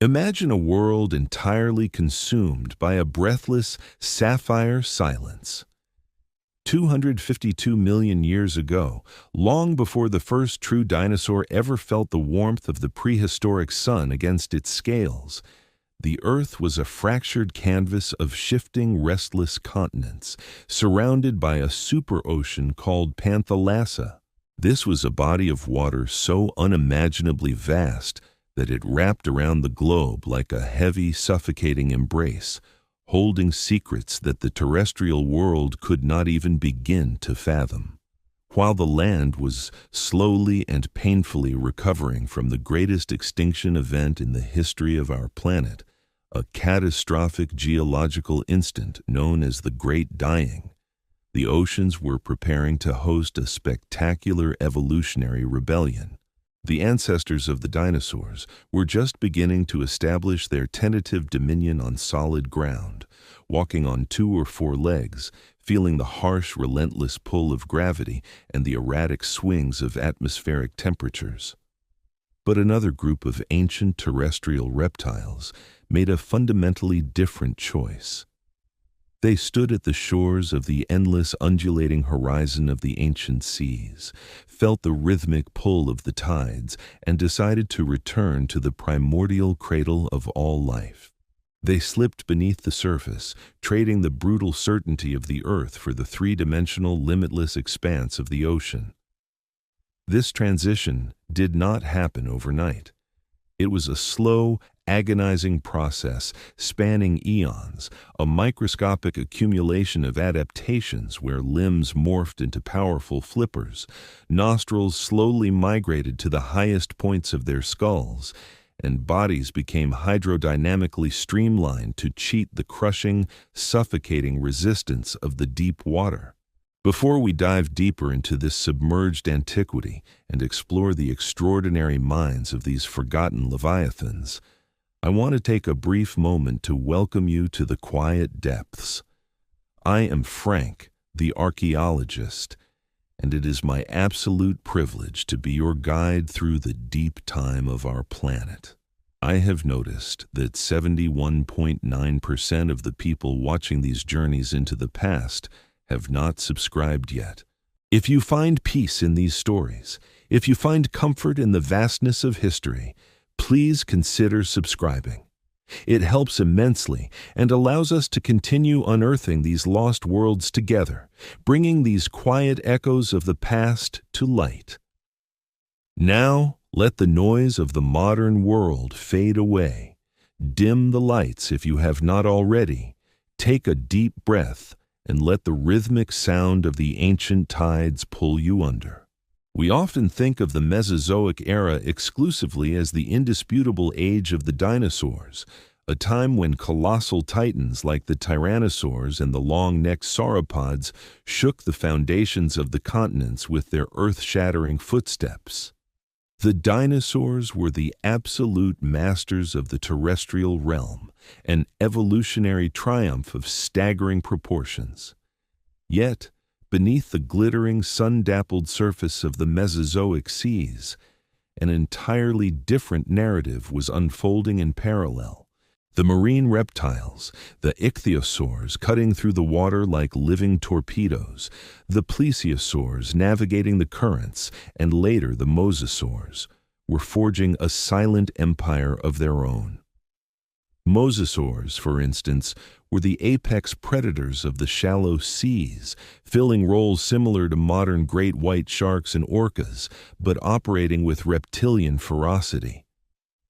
Imagine a world entirely consumed by a breathless sapphire silence. 252 million years ago, long before the first true dinosaur ever felt the warmth of the prehistoric sun against its scales, the Earth was a fractured canvas of shifting, restless continents, surrounded by a superocean called Panthalassa. This was a body of water so unimaginably vast that it wrapped around the globe like a heavy, suffocating embrace, holding secrets that the terrestrial world could not even begin to fathom. While the land was slowly and painfully recovering from the greatest extinction event in the history of our planet, a catastrophic geological instant known as the Great Dying, the oceans were preparing to host a spectacular evolutionary rebellion. The ancestors of the dinosaurs were just beginning to establish their tentative dominion on solid ground, walking on 2 or 4 legs, feeling the harsh, relentless pull of gravity and the erratic swings of atmospheric temperatures. But another group of ancient terrestrial reptiles made a fundamentally different choice. They stood at the shores of the endless undulating horizon of the ancient seas, felt the rhythmic pull of the tides, and decided to return to the primordial cradle of all life. They slipped beneath the surface, trading the brutal certainty of the earth for the 3-dimensional, limitless expanse of the ocean. This transition did not happen overnight. It was a slow, agonizing process spanning eons, a microscopic accumulation of adaptations where limbs morphed into powerful flippers, nostrils slowly migrated to the highest points of their skulls, and bodies became hydrodynamically streamlined to cheat the crushing, suffocating resistance of the deep water. Before we dive deeper into this submerged antiquity and explore the extraordinary minds of these forgotten leviathans, I want to take a brief moment to welcome you to the quiet depths. I am Frank, the archaeologist, and it is my absolute privilege to be your guide through the deep time of our planet. I have noticed that 71.9% of the people watching these journeys into the past have not subscribed yet. If you find peace in these stories, if you find comfort in the vastness of history, please consider subscribing. It helps immensely and allows us to continue unearthing these lost worlds together, bringing these quiet echoes of the past to light. Now, let the noise of the modern world fade away. Dim the lights if you have not already. Take a deep breath and let the rhythmic sound of the ancient tides pull you under. We often think of the Mesozoic era exclusively as the indisputable age of the dinosaurs, a time when colossal titans like the tyrannosaurs and the long-necked sauropods shook the foundations of the continents with their earth-shattering footsteps. The dinosaurs were the absolute masters of the terrestrial realm, an evolutionary triumph of staggering proportions. Yet, beneath the glittering, sun-dappled surface of the Mesozoic seas, an entirely different narrative was unfolding in parallel. The marine reptiles, the ichthyosaurs cutting through the water like living torpedoes, the plesiosaurs navigating the currents, and later the mosasaurs, were forging a silent empire of their own. Mosasaurs, for instance, were the apex predators of the shallow seas, filling roles similar to modern great white sharks and orcas, but operating with reptilian ferocity.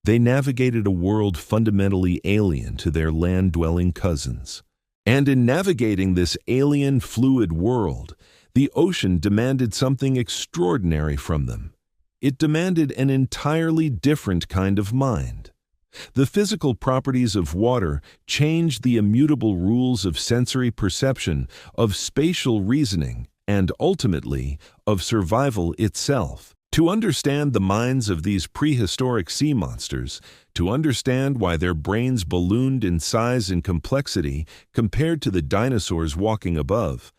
They navigated a world fundamentally alien to their land-dwelling cousins. And in navigating this alien, fluid world, the ocean demanded something extraordinary from them. It demanded an entirely different kind of mind. The physical properties of water changed the immutable rules of sensory perception, of spatial reasoning, and ultimately, of survival itself. To understand the minds of these prehistoric sea monsters, to understand why their brains ballooned in size and complexity compared to the dinosaurs walking above,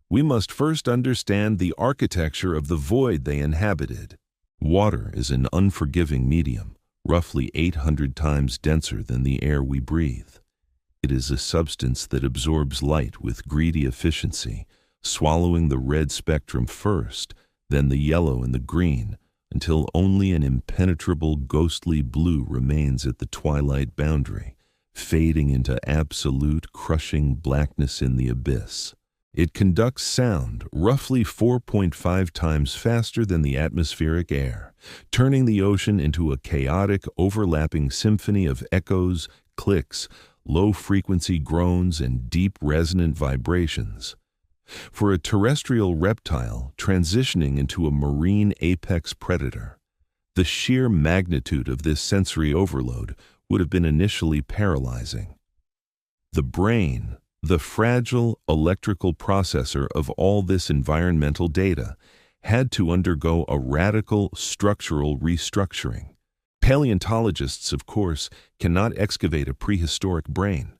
we must first understand the architecture of the void they inhabited. Water is an unforgiving medium, roughly 800 times denser than the air we breathe. It is a substance that absorbs light with greedy efficiency, swallowing the red spectrum first, then the yellow and the green, until only an impenetrable ghostly blue remains at the twilight boundary, fading into absolute crushing blackness in the abyss. It conducts sound roughly 4.5 times faster than the atmospheric air, turning the ocean into a chaotic, overlapping symphony of echoes, clicks, low-frequency groans, and deep resonant vibrations. For a terrestrial reptile transitioning into a marine apex predator, the sheer magnitude of this sensory overload would have been initially paralyzing. The brain, the fragile electrical processor of all this environmental data, had to undergo a radical structural restructuring. Paleontologists, of course, cannot excavate a prehistoric brain.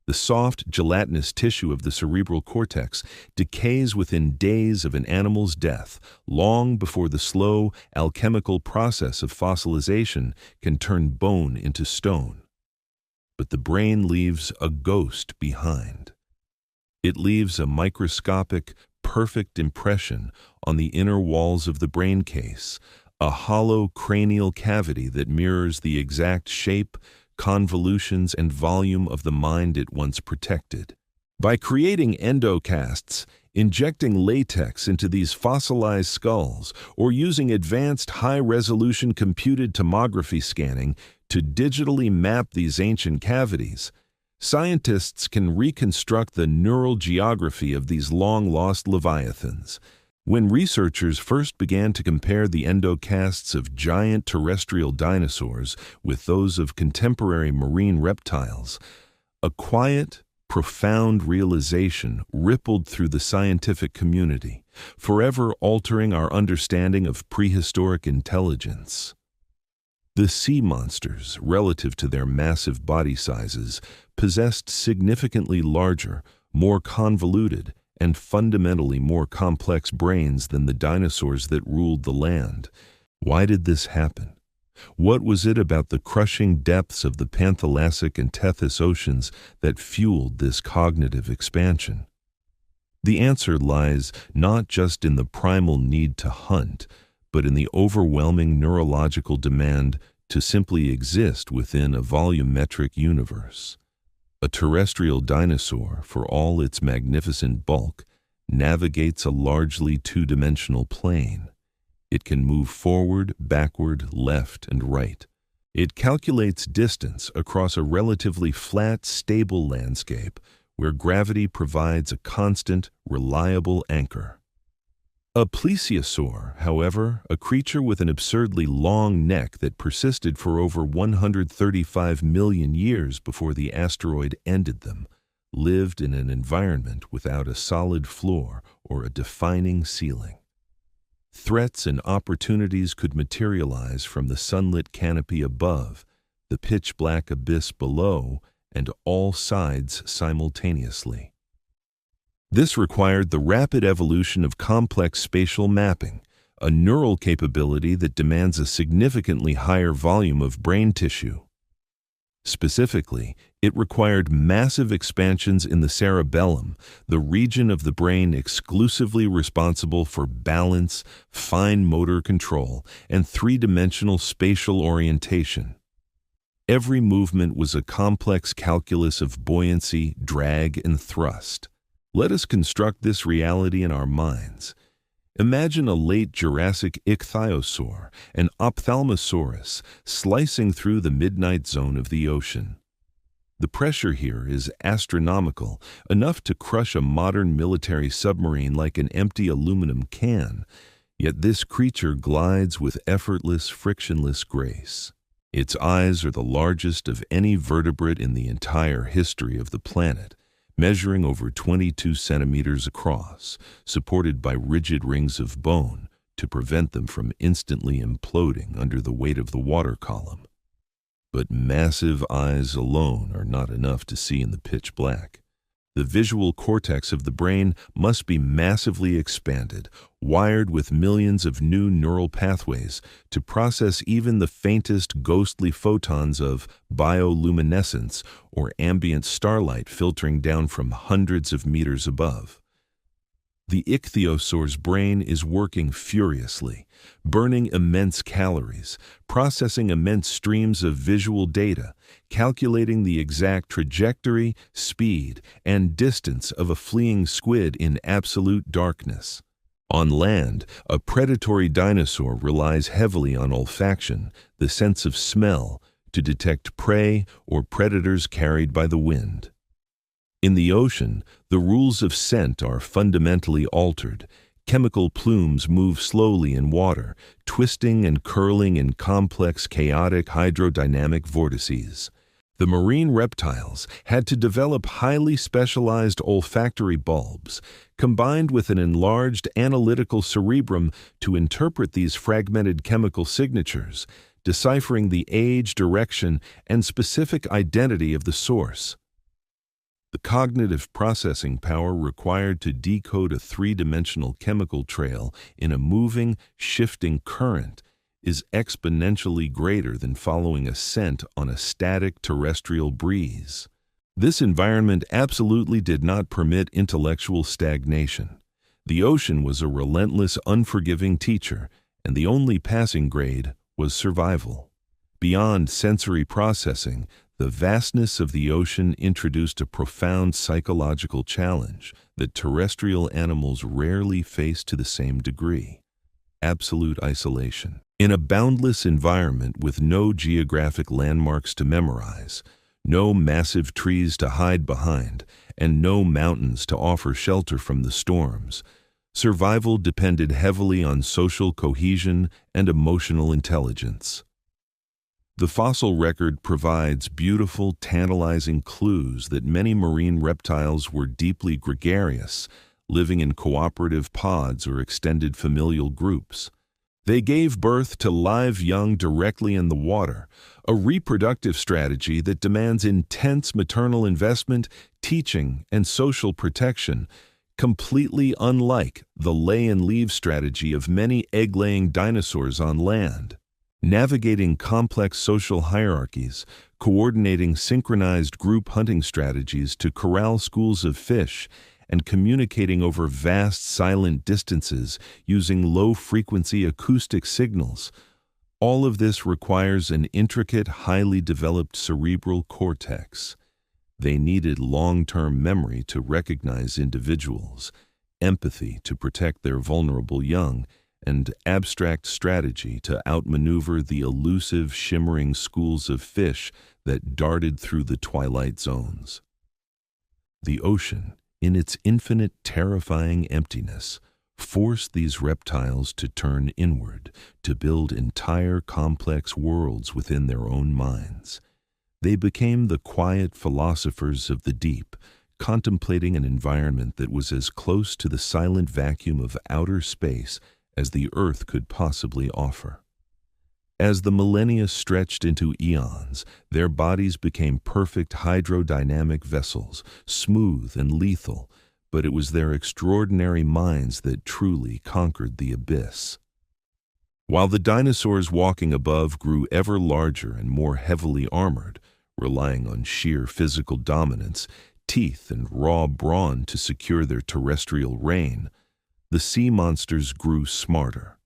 The soft, gelatinous tissue of the cerebral cortex decays within days of an animal's death, long before the slow, alchemical process of fossilization can turn bone into stone. But the brain leaves a ghost behind. It leaves a microscopic, perfect impression on the inner walls of the brain case, a hollow cranial cavity that mirrors the exact shape, convolutions, and volume of the mind it once protected. By creating endocasts, injecting latex into these fossilized skulls, or using advanced high-resolution computed tomography scanning to digitally map these ancient cavities, scientists can reconstruct the neural geography of these long-lost leviathans. When researchers first began to compare the endocasts of giant terrestrial dinosaurs with those of contemporary marine reptiles, a quiet, profound realization rippled through the scientific community, forever altering our understanding of prehistoric intelligence. The sea monsters, relative to their massive body sizes, possessed significantly larger, more convoluted, and fundamentally more complex brains than the dinosaurs that ruled the land. Why did this happen? What was it about the crushing depths of the Panthalassic and Tethys oceans that fueled this cognitive expansion? The answer lies not just in the primal need to hunt, but in the overwhelming neurological demand to simply exist within a volumetric universe. A terrestrial dinosaur, for all its magnificent bulk, navigates a largely two-dimensional plane. It can move forward, backward, left, and right. It calculates distance across a relatively flat, stable landscape where gravity provides a constant, reliable anchor. A plesiosaur, however, a creature with an absurdly long neck that persisted for over 135 million years before the asteroid ended them, lived in an environment without a solid floor or a defining ceiling. Threats and opportunities could materialize from the sunlit canopy above, the pitch-black abyss below, and all sides simultaneously. This required the rapid evolution of complex spatial mapping, a neural capability that demands a significantly higher volume of brain tissue. Specifically, it required massive expansions in the cerebellum, the region of the brain exclusively responsible for balance, fine motor control, and three-dimensional spatial orientation. Every movement was a complex calculus of buoyancy, drag, and thrust. Let us construct this reality in our minds. Imagine a late Jurassic ichthyosaur, an ophthalmosaurus, slicing through the midnight zone of the ocean. The pressure here is astronomical, enough to crush a modern military submarine like an empty aluminum can, yet this creature glides with effortless, frictionless grace. Its eyes are the largest of any vertebrate in the entire history of the planet, measuring over 22 centimeters across, supported by rigid rings of bone to prevent them from instantly imploding under the weight of the water column. But massive eyes alone are not enough to see in the pitch black. The visual cortex of the brain must be massively expanded, wired with millions of new neural pathways to process even the faintest ghostly photons of bioluminescence or ambient starlight filtering down from hundreds of meters above. The ichthyosaur's brain is working furiously, burning immense calories, processing immense streams of visual data, calculating the exact trajectory, speed, and distance of a fleeing squid in absolute darkness. On land, a predatory dinosaur relies heavily on olfaction, the sense of smell, to detect prey or predators carried by the wind. In the ocean, the rules of scent are fundamentally altered. Chemical plumes move slowly in water, twisting and curling in complex, chaotic hydrodynamic vortices. The marine reptiles had to develop highly specialized olfactory bulbs, combined with an enlarged analytical cerebrum to interpret these fragmented chemical signatures, deciphering the age, direction, and specific identity of the source. The cognitive processing power required to decode a three-dimensional chemical trail in a moving, shifting current is exponentially greater than following a scent on a static terrestrial breeze. This environment absolutely did not permit intellectual stagnation. The ocean was a relentless, unforgiving teacher, and the only passing grade was survival. Beyond sensory processing, the vastness of the ocean introduced a profound psychological challenge that terrestrial animals rarely face to the same degree: absolute isolation. In a boundless environment with no geographic landmarks to memorize, no massive trees to hide behind, and no mountains to offer shelter from the storms, survival depended heavily on social cohesion and emotional intelligence. The fossil record provides beautiful, tantalizing clues that many marine reptiles were deeply gregarious, living in cooperative pods or extended familial groups. They gave birth to live young directly in the water, a reproductive strategy that demands intense maternal investment, teaching, and social protection, completely unlike the lay-and-leave strategy of many egg-laying dinosaurs on land. Navigating complex social hierarchies, coordinating synchronized group hunting strategies to corral schools of fish, and communicating over vast silent distances using low-frequency acoustic signals. All of this requires an intricate, highly developed cerebral cortex. They needed long-term memory to recognize individuals, empathy to protect their vulnerable young, and abstract strategy to outmaneuver the elusive, shimmering schools of fish that darted through the twilight zones. The ocean, in its infinite, terrifying emptiness, forced these reptiles to turn inward, to build entire complex worlds within their own minds. They became the quiet philosophers of the deep, contemplating an environment that was as close to the silent vacuum of outer space as the earth could possibly offer. As the millennia stretched into eons, their bodies became perfect hydrodynamic vessels, smooth and lethal, but it was their extraordinary minds that truly conquered the abyss. While the dinosaurs walking above grew ever larger and more heavily armored, relying on sheer physical dominance, teeth and raw brawn to secure their terrestrial reign, the sea monsters grew smarter.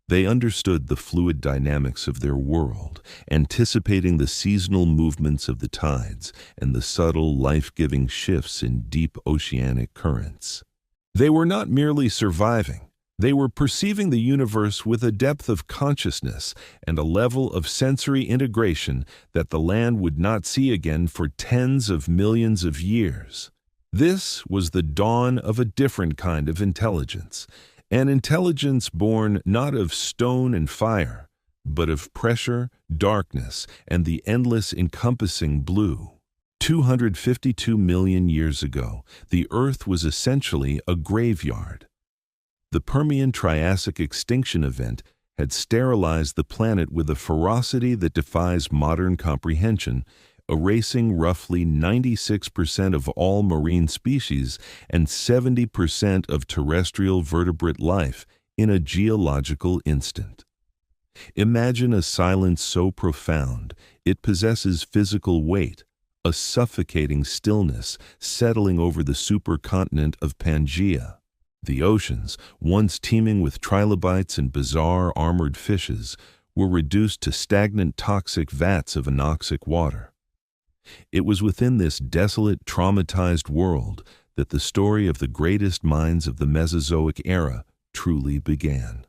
They understood the fluid dynamics of their world, anticipating the seasonal movements of the tides and the subtle, life-giving shifts in deep oceanic currents. They were not merely surviving. They were perceiving the universe with a depth of consciousness and a level of sensory integration that the land would not see again for tens of millions of years. This was the dawn of a different kind of intelligence, an intelligence born not of stone and fire, but of pressure, darkness, and the endless encompassing blue. 252 million years ago, the Earth was essentially a graveyard. The Permian-Triassic extinction event had sterilized the planet with a ferocity that defies modern comprehension, erasing roughly 96% of all marine species and 70% of terrestrial vertebrate life in a geological instant. Imagine a silence so profound it possesses physical weight, a suffocating stillness settling over the supercontinent of Pangaea. The oceans, once teeming with trilobites and bizarre armored fishes, were reduced to stagnant toxic vats of anoxic water. It was within this desolate, traumatized world that the story of the greatest minds of the Mesozoic era truly began.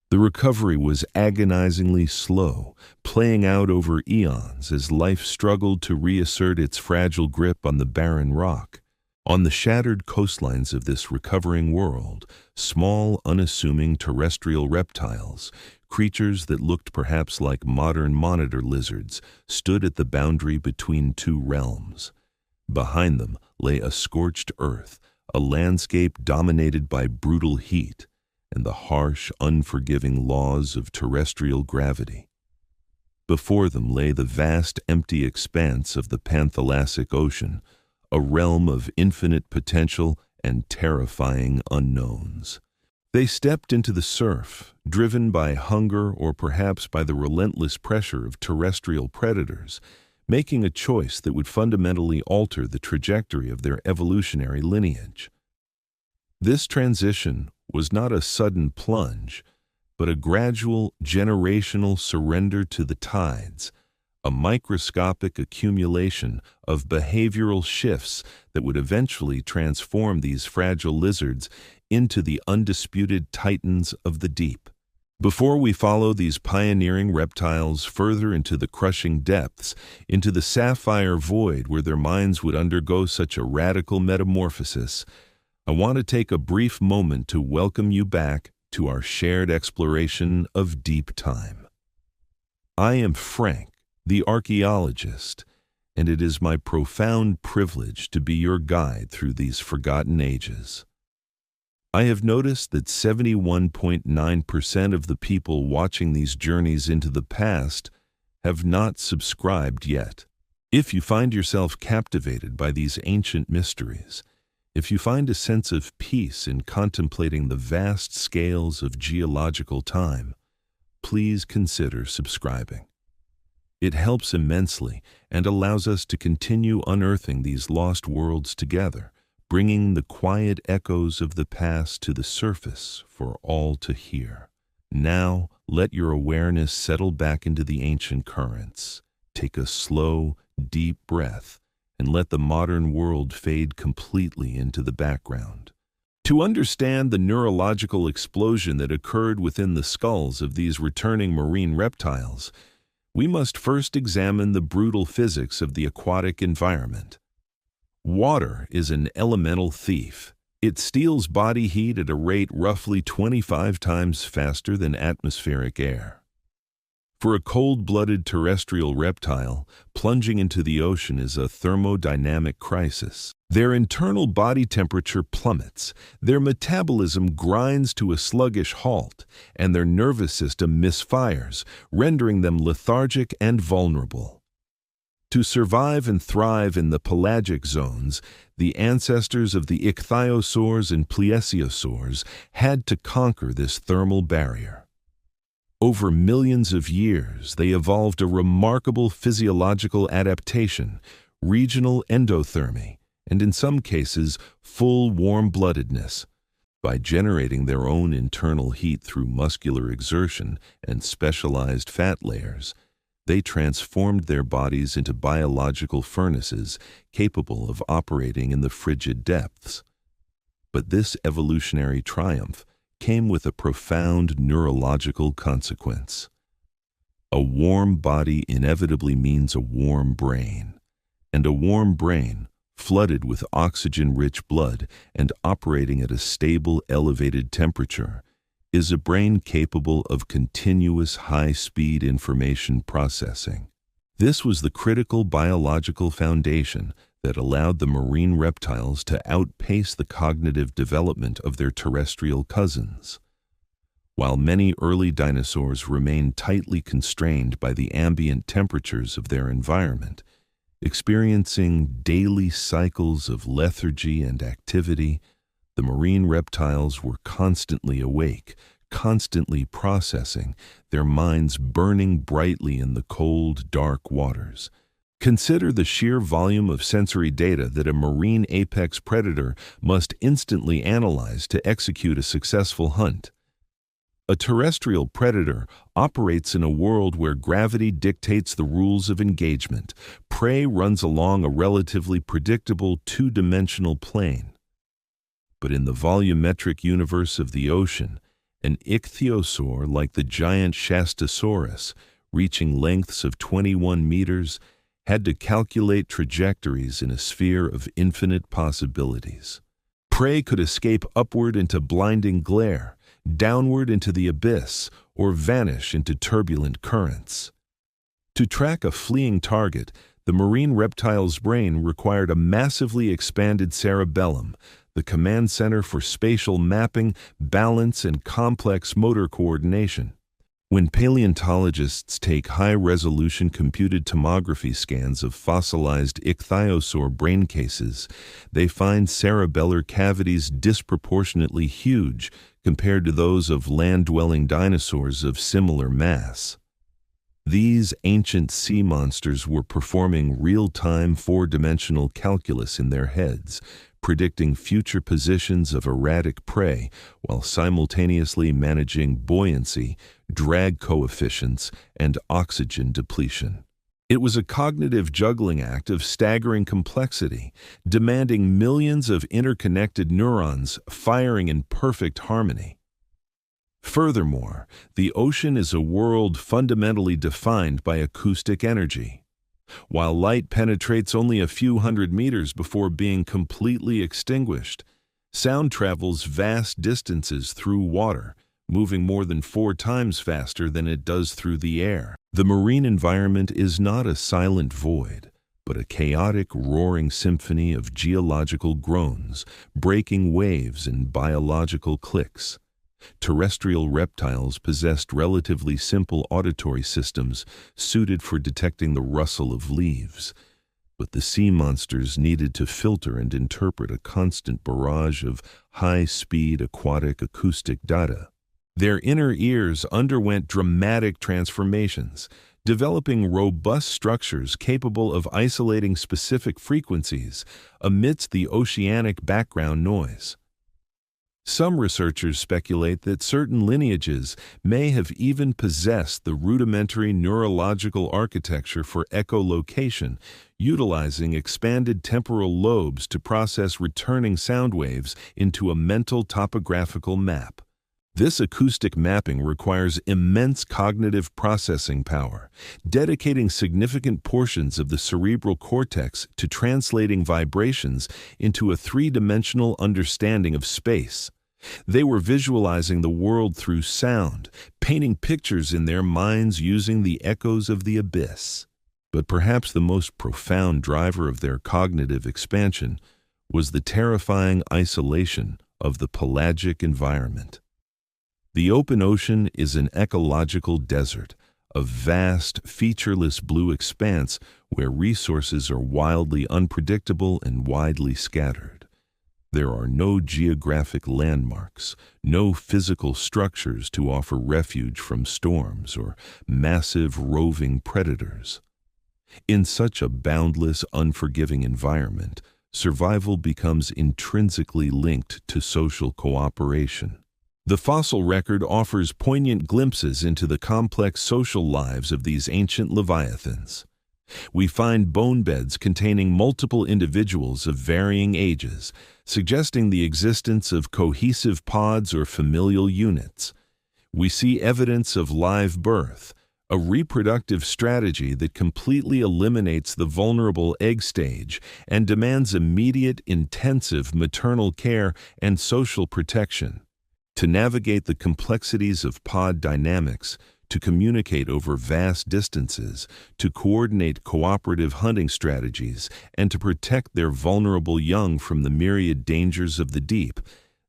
The recovery was agonizingly slow, playing out over eons as life struggled to reassert its fragile grip on the barren rock. On the shattered coastlines of this recovering world, small, unassuming terrestrial reptiles, creatures that looked perhaps like modern monitor lizards, stood at the boundary between two realms. Behind them lay a scorched earth, a landscape dominated by brutal heat and the harsh, unforgiving laws of terrestrial gravity. Before them lay the vast, empty expanse of the Panthalassic Ocean, a realm of infinite potential and terrifying unknowns. They stepped into the surf, driven by hunger or perhaps by the relentless pressure of terrestrial predators, making a choice that would fundamentally alter the trajectory of their evolutionary lineage. This transition was not a sudden plunge, but a gradual, generational surrender to the tides, a microscopic accumulation of behavioral shifts that would eventually transform these fragile lizards into the undisputed titans of the deep. Before we follow these pioneering reptiles further into the crushing depths, into the sapphire void where their minds would undergo such a radical metamorphosis, I want to take a brief moment to welcome you back to our shared exploration of deep time. I am Frank, the archaeologist, and it is my profound privilege to be your guide through these forgotten ages. I have noticed that 71.9% of the people watching these journeys into the past have not subscribed yet. If you find yourself captivated by these ancient mysteries, if you find a sense of peace in contemplating the vast scales of geological time, please consider subscribing. It helps immensely and allows us to continue unearthing these lost worlds together, bringing the quiet echoes of the past to the surface for all to hear. Now, let your awareness settle back into the ancient currents. Take a slow, deep breath and let the modern world fade completely into the background. To understand the neurological explosion that occurred within the skulls of these returning marine reptiles, we must first examine the brutal physics of the aquatic environment. Water is an elemental thief. It steals body heat at a rate roughly 25 times faster than atmospheric air. For a cold-blooded terrestrial reptile, plunging into the ocean is a thermodynamic crisis. Their internal body temperature plummets, their metabolism grinds to a sluggish halt, and their nervous system misfires, rendering them lethargic and vulnerable. To survive and thrive in the pelagic zones, the ancestors of the ichthyosaurs and plesiosaurs had to conquer this thermal barrier. Over millions of years, they evolved a remarkable physiological adaptation, regional endothermy, and in some cases, full warm-bloodedness. By generating their own internal heat through muscular exertion and specialized fat layers, they transformed their bodies into biological furnaces capable of operating in the frigid depths. But this evolutionary triumph came with a profound neurological consequence. A warm body inevitably means a warm brain, and a warm brain, flooded with oxygen-rich blood and operating at a stable, elevated temperature, is a brain capable of continuous high-speed information processing. This was the critical biological foundation that allowed the marine reptiles to outpace the cognitive development of their terrestrial cousins. While many early dinosaurs remained tightly constrained by the ambient temperatures of their environment, Experiencing daily cycles of lethargy and activity, the marine reptiles were constantly awake, constantly processing, their minds burning brightly in the cold, dark waters. Consider the sheer volume of sensory data that a marine apex predator must instantly analyze to execute a successful hunt. A terrestrial predator operates in a world where gravity dictates the rules of engagement. Prey runs along a relatively predictable two-dimensional plane. But in the volumetric universe of the ocean, an ichthyosaur like the giant Shastasaurus, reaching lengths of 21 meters, had to calculate trajectories in a sphere of infinite possibilities. Prey could escape upward into blinding glare, downward into the abyss, or vanish into turbulent currents. To track a fleeing target, the marine reptile's brain required a massively expanded cerebellum, the command center for spatial mapping, balance, and complex motor coordination. When paleontologists take high-resolution computed tomography scans of fossilized ichthyosaur brain cases, they find cerebellar cavities disproportionately huge compared to those of land-dwelling dinosaurs of similar mass. These ancient sea monsters were performing real-time four-dimensional calculus in their heads, predicting future positions of erratic prey while simultaneously managing buoyancy, drag coefficients, and oxygen depletion. It was a cognitive juggling act of staggering complexity, demanding millions of interconnected neurons firing in perfect harmony. Furthermore, the ocean is a world fundamentally defined by acoustic energy. While light penetrates only a few hundred meters before being completely extinguished, sound travels vast distances through water, moving more than 4 times faster than it does through the air. The marine environment is not a silent void, but a chaotic, roaring symphony of geological groans, breaking waves, and biological clicks. Terrestrial reptiles possessed relatively simple auditory systems suited for detecting the rustle of leaves, but the sea monsters needed to filter and interpret a constant barrage of high-speed aquatic acoustic data. Their inner ears underwent dramatic transformations, developing robust structures capable of isolating specific frequencies amidst the oceanic background noise. Some researchers speculate that certain lineages may have even possessed the rudimentary neurological architecture for echolocation, utilizing expanded temporal lobes to process returning sound waves into a mental topographical map. This acoustic mapping requires immense cognitive processing power, dedicating significant portions of the cerebral cortex to translating vibrations into a three-dimensional understanding of space. They were visualizing the world through sound, painting pictures in their minds using the echoes of the abyss. But perhaps the most profound driver of their cognitive expansion was the terrifying isolation of the pelagic environment. The open ocean is an ecological desert, a vast, featureless blue expanse where resources are wildly unpredictable and widely scattered. There are no geographic landmarks, no physical structures to offer refuge from storms or massive roving predators. In such a boundless, unforgiving environment, survival becomes intrinsically linked to social cooperation. The fossil record offers poignant glimpses into the complex social lives of these ancient leviathans. We find bone beds containing multiple individuals of varying ages, suggesting the existence of cohesive pods or familial units. We see evidence of live birth, a reproductive strategy that completely eliminates the vulnerable egg stage and demands immediate, intensive maternal care and social protection. To navigate the complexities of pod dynamics, to communicate over vast distances, to coordinate cooperative hunting strategies, and to protect their vulnerable young from the myriad dangers of the deep,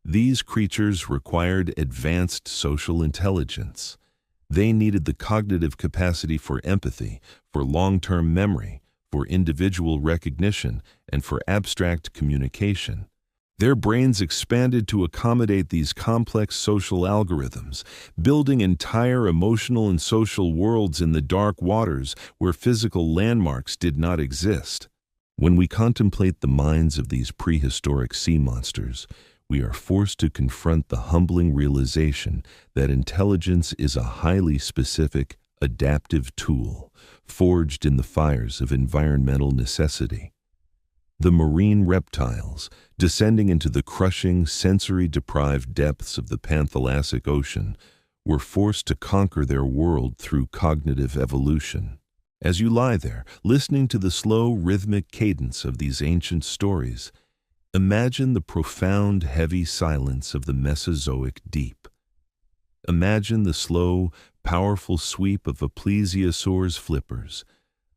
these creatures required advanced social intelligence. They needed the cognitive capacity for empathy, for long-term memory, for individual recognition, and for abstract communication. Their brains expanded to accommodate these complex social algorithms, building entire emotional and social worlds in the dark waters where physical landmarks did not exist. When we contemplate the minds of these prehistoric sea monsters, we are forced to confront the humbling realization that intelligence is a highly specific, adaptive tool, forged in the fires of environmental necessity. The marine reptiles, descending into the crushing, sensory-deprived depths of the Panthalassic Ocean, were forced to conquer their world through cognitive evolution. As you lie there, listening to the slow, rhythmic cadence of these ancient stories, imagine the profound, heavy silence of the Mesozoic deep. Imagine the slow, powerful sweep of a plesiosaur's flippers,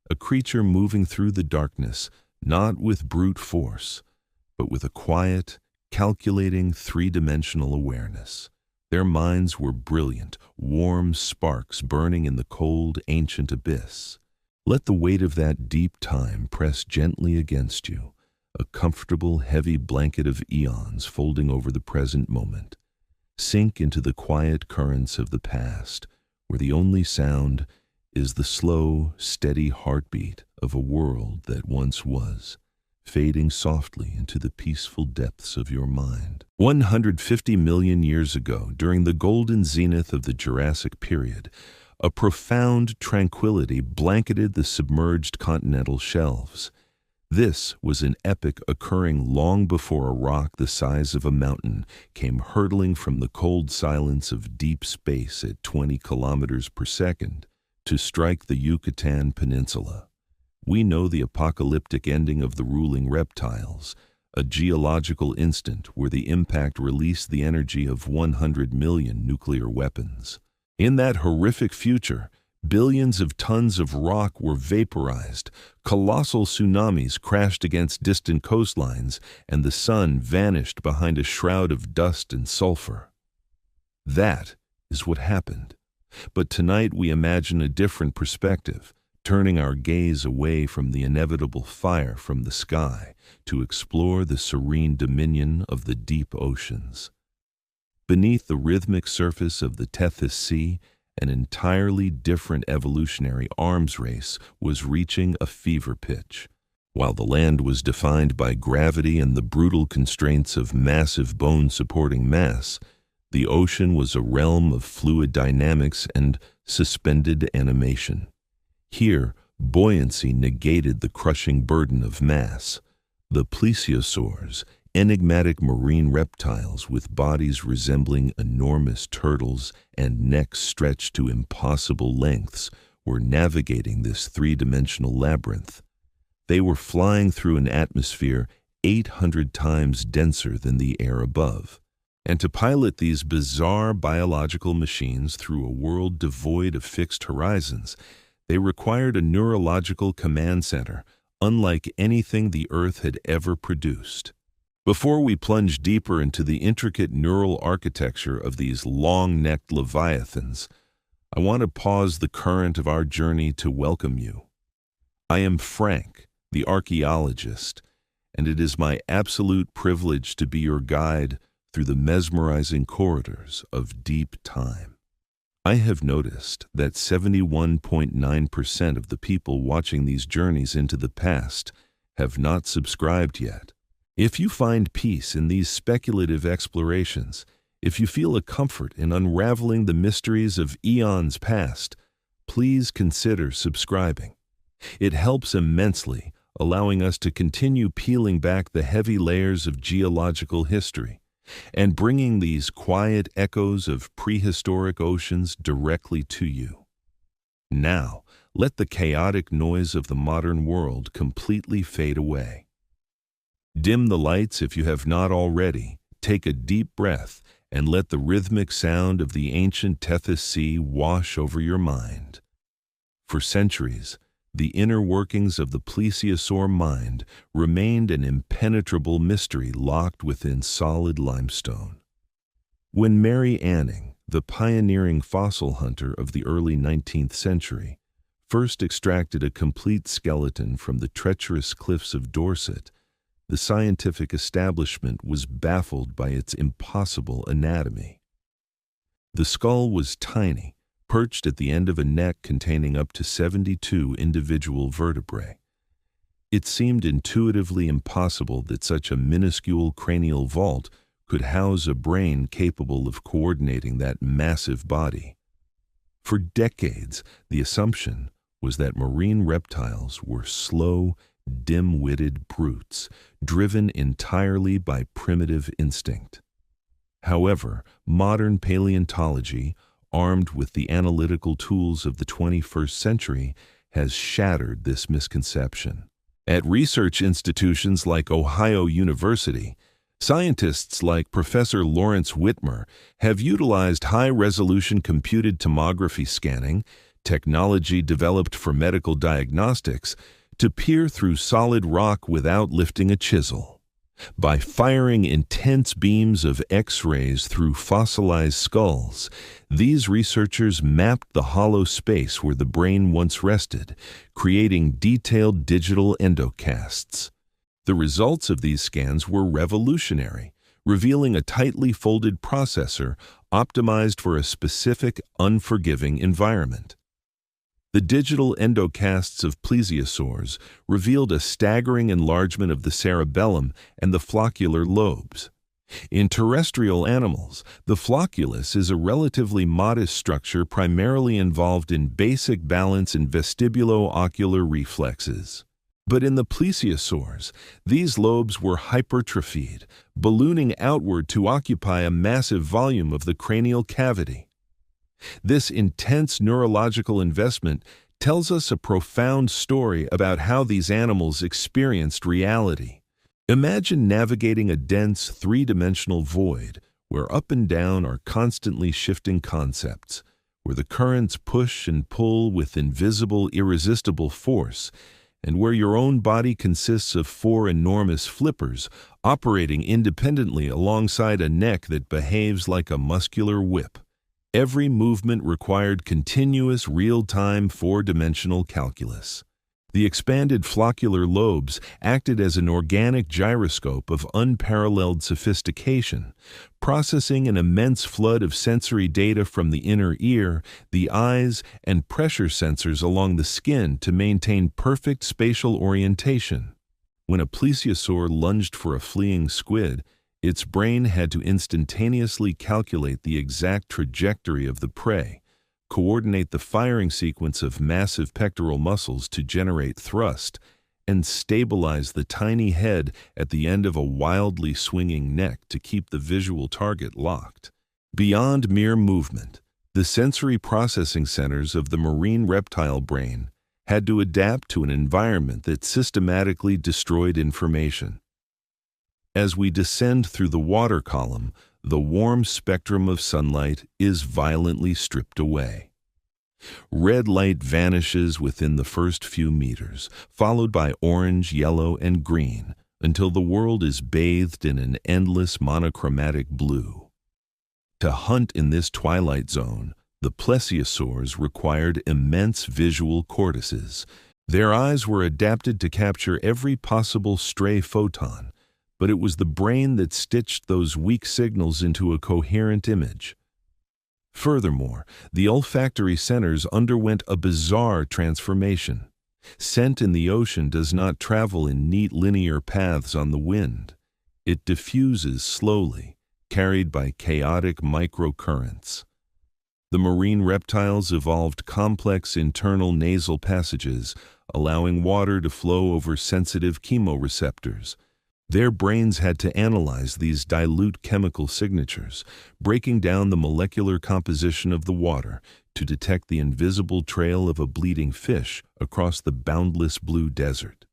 a creature moving through the darkness, not with brute force, but with a quiet, calculating, three-dimensional awareness. Their minds were brilliant, warm sparks burning in the cold, ancient abyss. Let the weight of that deep time press gently against you, a comfortable, heavy blanket of eons folding over the present moment. Sink into the quiet currents of the past, where the only sound is the slow, steady heartbeat of a world that once was, fading softly into the peaceful depths of your mind. 150 million years ago, during the golden zenith of the Jurassic period, a profound tranquility blanketed the submerged continental shelves. This was an epoch occurring long before a rock the size of a mountain came hurtling from the cold silence of deep space at 20 kilometers per second to strike the Yucatan Peninsula. We know the apocalyptic ending of the ruling reptiles, a geological instant where the impact released the energy of 100 million nuclear weapons. In that horrific future, billions of tons of rock were vaporized, colossal tsunamis crashed against distant coastlines, and the sun vanished behind a shroud of dust and sulfur. That is what happened. But tonight we imagine a different perspective, turning our gaze away from the inevitable fire from the sky to explore the serene dominion of the deep oceans. Beneath the rhythmic surface of the Tethys Sea, an entirely different evolutionary arms race was reaching a fever pitch. While the land was defined by gravity and the brutal constraints of massive bone-supporting mass, the ocean was a realm of fluid dynamics and suspended animation. Here, buoyancy negated the crushing burden of mass. The plesiosaurs, enigmatic marine reptiles with bodies resembling enormous turtles and necks stretched to impossible lengths, were navigating this three-dimensional labyrinth. They were flying through an atmosphere 800 times denser than the air above. And to pilot these bizarre biological machines through a world devoid of fixed horizons, they required a neurological command center, unlike anything the Earth had ever produced. Before we plunge deeper into the intricate neural architecture of these long-necked leviathans, I want to pause the current of our journey to welcome you. I am Frank, the archaeologist, and it is my absolute privilege to be your guide through the mesmerizing corridors of deep time. I have noticed that 71.9% of the people watching these journeys into the past have not subscribed yet. If you find peace in these speculative explorations, if you feel a comfort in unraveling the mysteries of eons past, please consider subscribing. It helps immensely, allowing us to continue peeling back the heavy layers of geological history and bringing these quiet echoes of prehistoric oceans directly to you. Now, let the chaotic noise of the modern world completely fade away. Dim the lights if you have not already, take a deep breath, and let the rhythmic sound of the ancient Tethys Sea wash over your mind. For centuries, the inner workings of the plesiosaur mind remained an impenetrable mystery locked within solid limestone. When Mary Anning, the pioneering fossil hunter of the early 19th century, first extracted a complete skeleton from the treacherous cliffs of Dorset, the scientific establishment was baffled by its impossible anatomy. The skull was tiny, perched at the end of a neck containing up to 72 individual vertebrae. It seemed intuitively impossible that such a minuscule cranial vault could house a brain capable of coordinating that massive body. For decades, the assumption was that marine reptiles were slow, dim-witted brutes, driven entirely by primitive instinct. However, modern paleontology, armed with the analytical tools of the 21st century, has shattered this misconception. At research institutions like Ohio University, scientists like Professor Lawrence Whitmer have utilized high-resolution computed tomography scanning, technology developed for medical diagnostics, to peer through solid rock without lifting a chisel. By firing intense beams of X-rays through fossilized skulls, these researchers mapped the hollow space where the brain once rested, creating detailed digital endocasts. The results of these scans were revolutionary, revealing a tightly folded processor optimized for a specific, unforgiving environment. The digital endocasts of plesiosaurs revealed a staggering enlargement of the cerebellum and the floccular lobes. In terrestrial animals, the flocculus is a relatively modest structure primarily involved in basic balance and vestibulo-ocular reflexes. But in the plesiosaurs, these lobes were hypertrophied, ballooning outward to occupy a massive volume of the cranial cavity. This intense neurological investment tells us a profound story about how these animals experienced reality. Imagine navigating a dense, three-dimensional void where up and down are constantly shifting concepts, where the currents push and pull with invisible, irresistible force, and where your own body consists of four enormous flippers operating independently alongside a neck that behaves like a muscular whip. Every movement required continuous, real-time, four-dimensional calculus. The expanded floccular lobes acted as an organic gyroscope of unparalleled sophistication, processing an immense flood of sensory data from the inner ear, the eyes, and pressure sensors along the skin to maintain perfect spatial orientation. When a plesiosaur lunged for a fleeing squid, its brain had to instantaneously calculate the exact trajectory of the prey, coordinate the firing sequence of massive pectoral muscles to generate thrust, and stabilize the tiny head at the end of a wildly swinging neck to keep the visual target locked. Beyond mere movement, the sensory processing centers of the marine reptile brain had to adapt to an environment that systematically destroyed information. As we descend through the water column, the warm spectrum of sunlight is violently stripped away. Red light vanishes within the first few meters, followed by orange, yellow, and green, until the world is bathed in an endless monochromatic blue. To hunt in this twilight zone, the plesiosaurs required immense visual cortices. Their eyes were adapted to capture every possible stray photon, but it was the brain that stitched those weak signals into a coherent image. Furthermore, the olfactory centers underwent a bizarre transformation. Scent in the ocean does not travel in neat linear paths on the wind. It diffuses slowly, carried by chaotic microcurrents. The marine reptiles evolved complex internal nasal passages, allowing water to flow over sensitive chemoreceptors. Their brains had to analyze these dilute chemical signatures, breaking down the molecular composition of the water to detect the invisible trail of a bleeding fish across the boundless blue desert.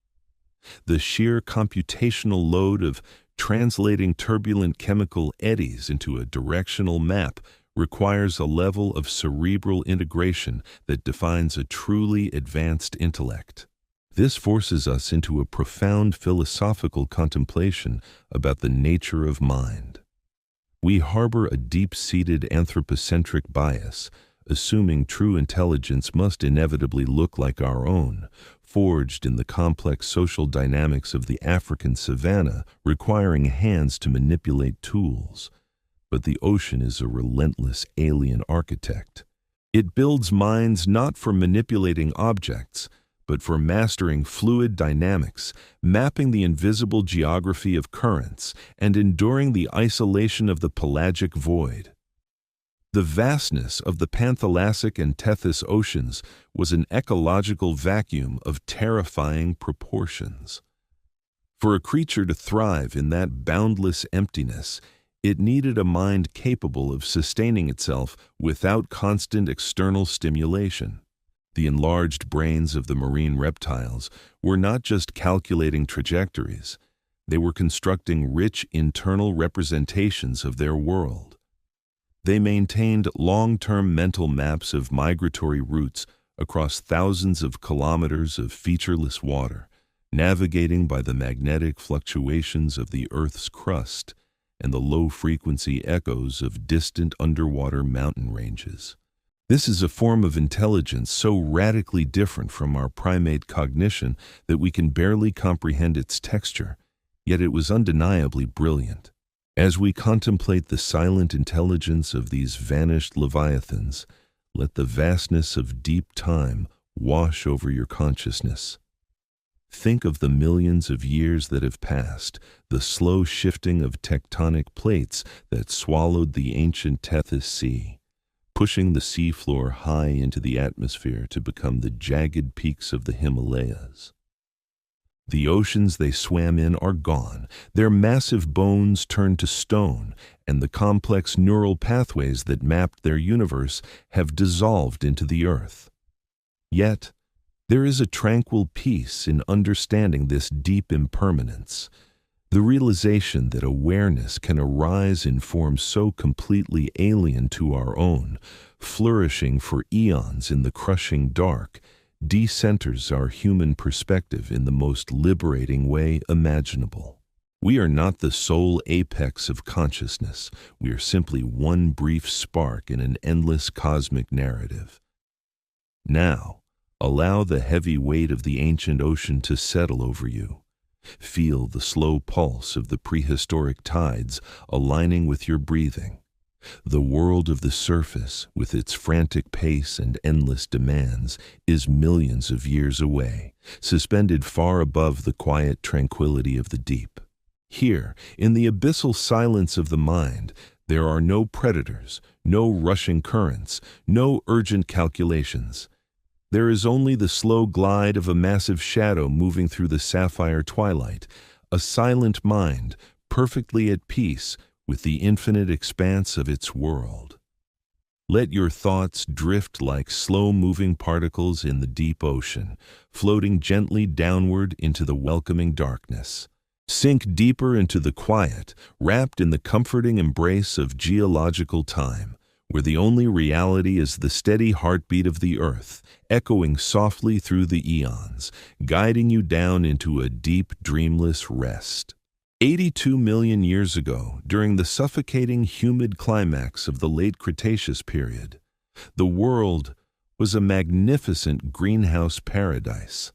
The sheer computational load of translating turbulent chemical eddies into a directional map requires a level of cerebral integration that defines a truly advanced intellect. This forces us into a profound philosophical contemplation about the nature of mind. We harbor a deep-seated anthropocentric bias, assuming true intelligence must inevitably look like our own, forged in the complex social dynamics of the African savanna, requiring hands to manipulate tools. But the ocean is a relentless alien architect. It builds minds not for manipulating objects, but for mastering fluid dynamics, mapping the invisible geography of currents, and enduring the isolation of the pelagic void. The vastness of the Panthalassic and Tethys oceans was an ecological vacuum of terrifying proportions. For a creature to thrive in that boundless emptiness, it needed a mind capable of sustaining itself without constant external stimulation. The enlarged brains of the marine reptiles were not just calculating trajectories, they were constructing rich internal representations of their world. They maintained long-term mental maps of migratory routes across thousands of kilometers of featureless water, navigating by the magnetic fluctuations of the Earth's crust and the low-frequency echoes of distant underwater mountain ranges. This is a form of intelligence so radically different from our primate cognition that we can barely comprehend its texture, yet it was undeniably brilliant. As we contemplate the silent intelligence of these vanished leviathans, let the vastness of deep time wash over your consciousness. Think of the millions of years that have passed, the slow shifting of tectonic plates that swallowed the ancient Tethys Sea, pushing the seafloor high into the atmosphere to become the jagged peaks of the Himalayas. The oceans they swam in are gone, their massive bones turned to stone, and the complex neural pathways that mapped their universe have dissolved into the earth. Yet, there is a tranquil peace in understanding this deep impermanence, the realization that awareness can arise in forms so completely alien to our own, flourishing for eons in the crushing dark, decenters our human perspective in the most liberating way imaginable. We are not the sole apex of consciousness. We are simply one brief spark in an endless cosmic narrative. Now, allow the heavy weight of the ancient ocean to settle over you. Feel the slow pulse of the prehistoric tides aligning with your breathing. The world of the surface, with its frantic pace and endless demands, is millions of years away, suspended far above the quiet tranquility of the deep. Here, in the abyssal silence of the mind, there are no predators, no rushing currents, no urgent calculations. There is only the slow glide of a massive shadow moving through the sapphire twilight, a silent mind, perfectly at peace with the infinite expanse of its world. Let your thoughts drift like slow-moving particles in the deep ocean, floating gently downward into the welcoming darkness. Sink deeper into the quiet, wrapped in the comforting embrace of geological time, where the only reality is the steady heartbeat of the earth, echoing softly through the eons, guiding you down into a deep, dreamless rest. 82 million years ago, during the suffocating humid climax of the late Cretaceous period, the world was a magnificent greenhouse paradise.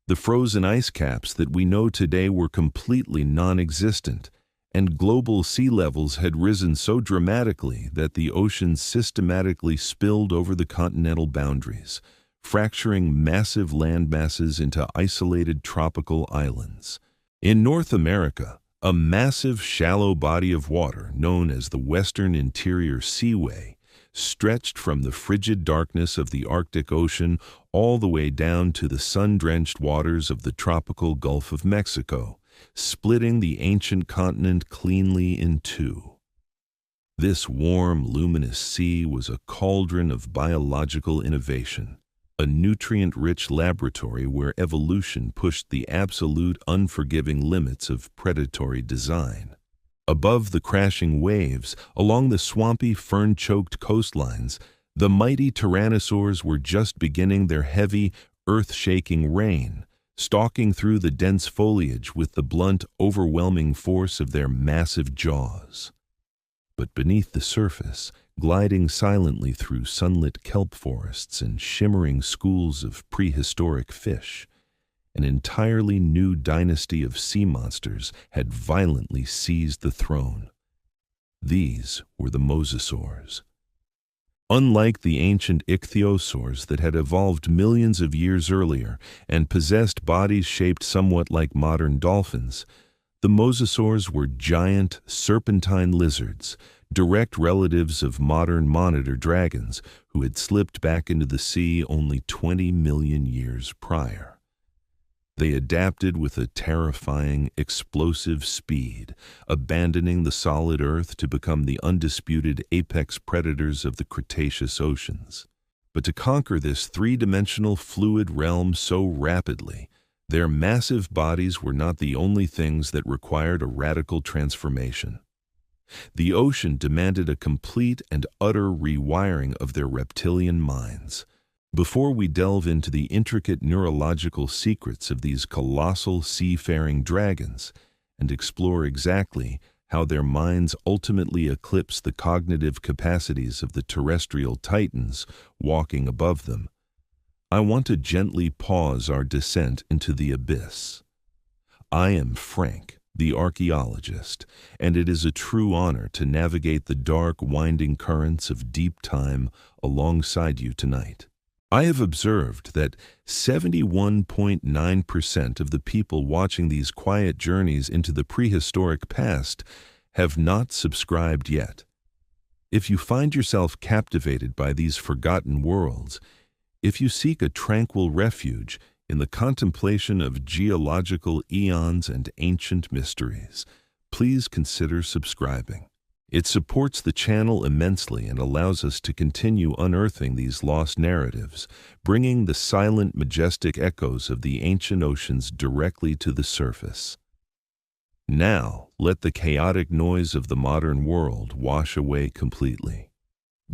The frozen ice caps that we know today were completely non-existent, and global sea levels had risen so dramatically that the oceans systematically spilled over the continental boundaries, fracturing massive landmasses into isolated tropical islands. In North America, a massive shallow body of water known as the Western Interior Seaway stretched from the frigid darkness of the Arctic Ocean all the way down to the sun-drenched waters of the tropical Gulf of Mexico, splitting the ancient continent cleanly in two. This warm, luminous sea was a cauldron of biological innovation, a nutrient-rich laboratory where evolution pushed the absolute unforgiving limits of predatory design. Above the crashing waves, along the swampy, fern-choked coastlines, the mighty tyrannosaurs were just beginning their heavy, earth-shaking reign, stalking through the dense foliage with the blunt, overwhelming force of their massive jaws. But beneath the surface, gliding silently through sunlit kelp forests and shimmering schools of prehistoric fish. An entirely new dynasty of sea monsters had violently seized the throne. These were the mosasaurs. Unlike the ancient ichthyosaurs that had evolved millions of years earlier and possessed bodies shaped somewhat like modern dolphins, the mosasaurs were giant, serpentine lizards, direct relatives of modern monitor dragons who had slipped back into the sea only 20 million years prior. They adapted with a terrifying, explosive speed, abandoning the solid Earth to become the undisputed apex predators of the Cretaceous oceans. But to conquer this three-dimensional fluid realm so rapidly, their massive bodies were not the only things that required a radical transformation. The ocean demanded a complete and utter rewiring of their reptilian minds. Before we delve into the intricate neurological secrets of these colossal seafaring dragons and explore exactly how their minds ultimately eclipse the cognitive capacities of the terrestrial titans walking above them, I want to gently pause our descent into the abyss. I am Frank, the archaeologist, and it is a true honor to navigate the dark, winding currents of deep time alongside you tonight. I have observed that 71.9% of the people watching these quiet journeys into the prehistoric past have not subscribed yet. If you find yourself captivated by these forgotten worlds, if you seek a tranquil refuge in the contemplation of geological eons and ancient mysteries, please consider subscribing. It supports the channel immensely and allows us to continue unearthing these lost narratives, bringing the silent, majestic echoes of the ancient oceans directly to the surface. Now, let the chaotic noise of the modern world wash away completely.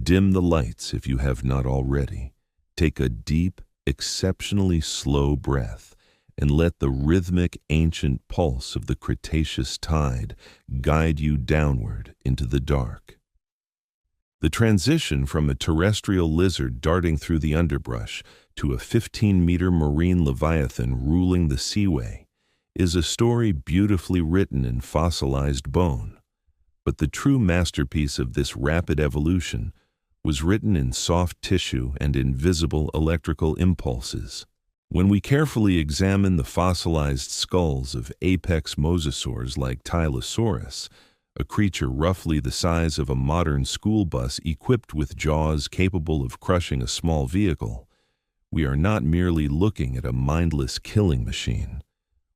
Dim the lights if you have not already. Take a deep, exceptionally slow breath, and let the rhythmic ancient pulse of the Cretaceous tide guide you downward into the dark. The transition from a terrestrial lizard darting through the underbrush to a 15-meter marine leviathan ruling the seaway is a story beautifully written in fossilized bone. But the true masterpiece of this rapid evolution was written in soft tissue and invisible electrical impulses. When we carefully examine the fossilized skulls of apex mosasaurs like Tylosaurus, a creature roughly the size of a modern school bus equipped with jaws capable of crushing a small vehicle, we are not merely looking at a mindless killing machine.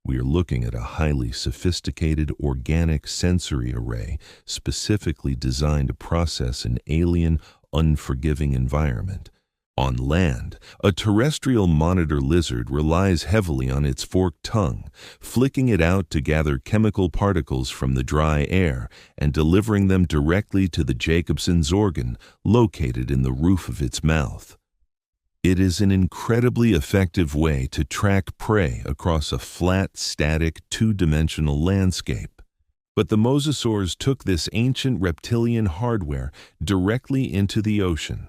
We are looking at a highly sophisticated organic sensory array specifically designed to process an alien, unforgiving environment. On land, a terrestrial monitor lizard relies heavily on its forked tongue, flicking it out to gather chemical particles from the dry air and delivering them directly to the Jacobson's organ located in the roof of its mouth. It is an incredibly effective way to track prey across a flat, static, two-dimensional landscape. But the mosasaurs took this ancient reptilian hardware directly into the ocean,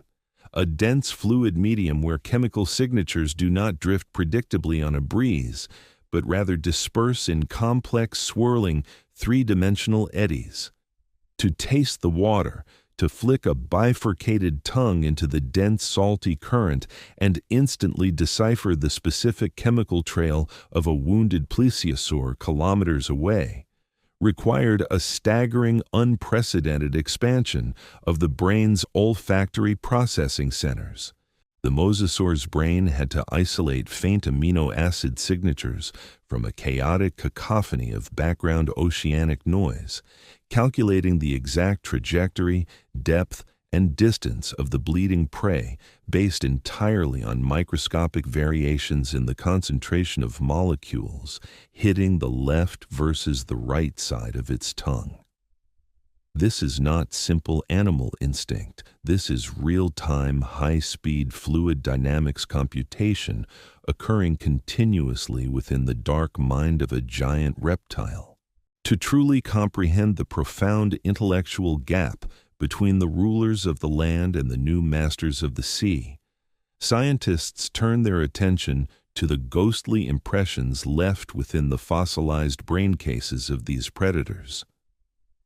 a dense fluid medium where chemical signatures do not drift predictably on a breeze, but rather disperse in complex, swirling, three-dimensional eddies. To taste the water, to flick a bifurcated tongue into the dense, salty current and instantly decipher the specific chemical trail of a wounded plesiosaur kilometers away, required a staggering, unprecedented expansion of the brain's olfactory processing centers. The mosasaur's brain had to isolate faint amino acid signatures from a chaotic cacophony of background oceanic noise, calculating the exact trajectory, depth, and distance of the bleeding prey based entirely on microscopic variations in the concentration of molecules hitting the left versus the right side of its tongue. This is not simple animal instinct. This is real-time, high-speed fluid dynamics computation occurring continuously within the dark mind of a giant reptile. To truly comprehend the profound intellectual gap between the rulers of the land and the new masters of the sea. Scientists turn their attention to the ghostly impressions left within the fossilized brain cases of these predators.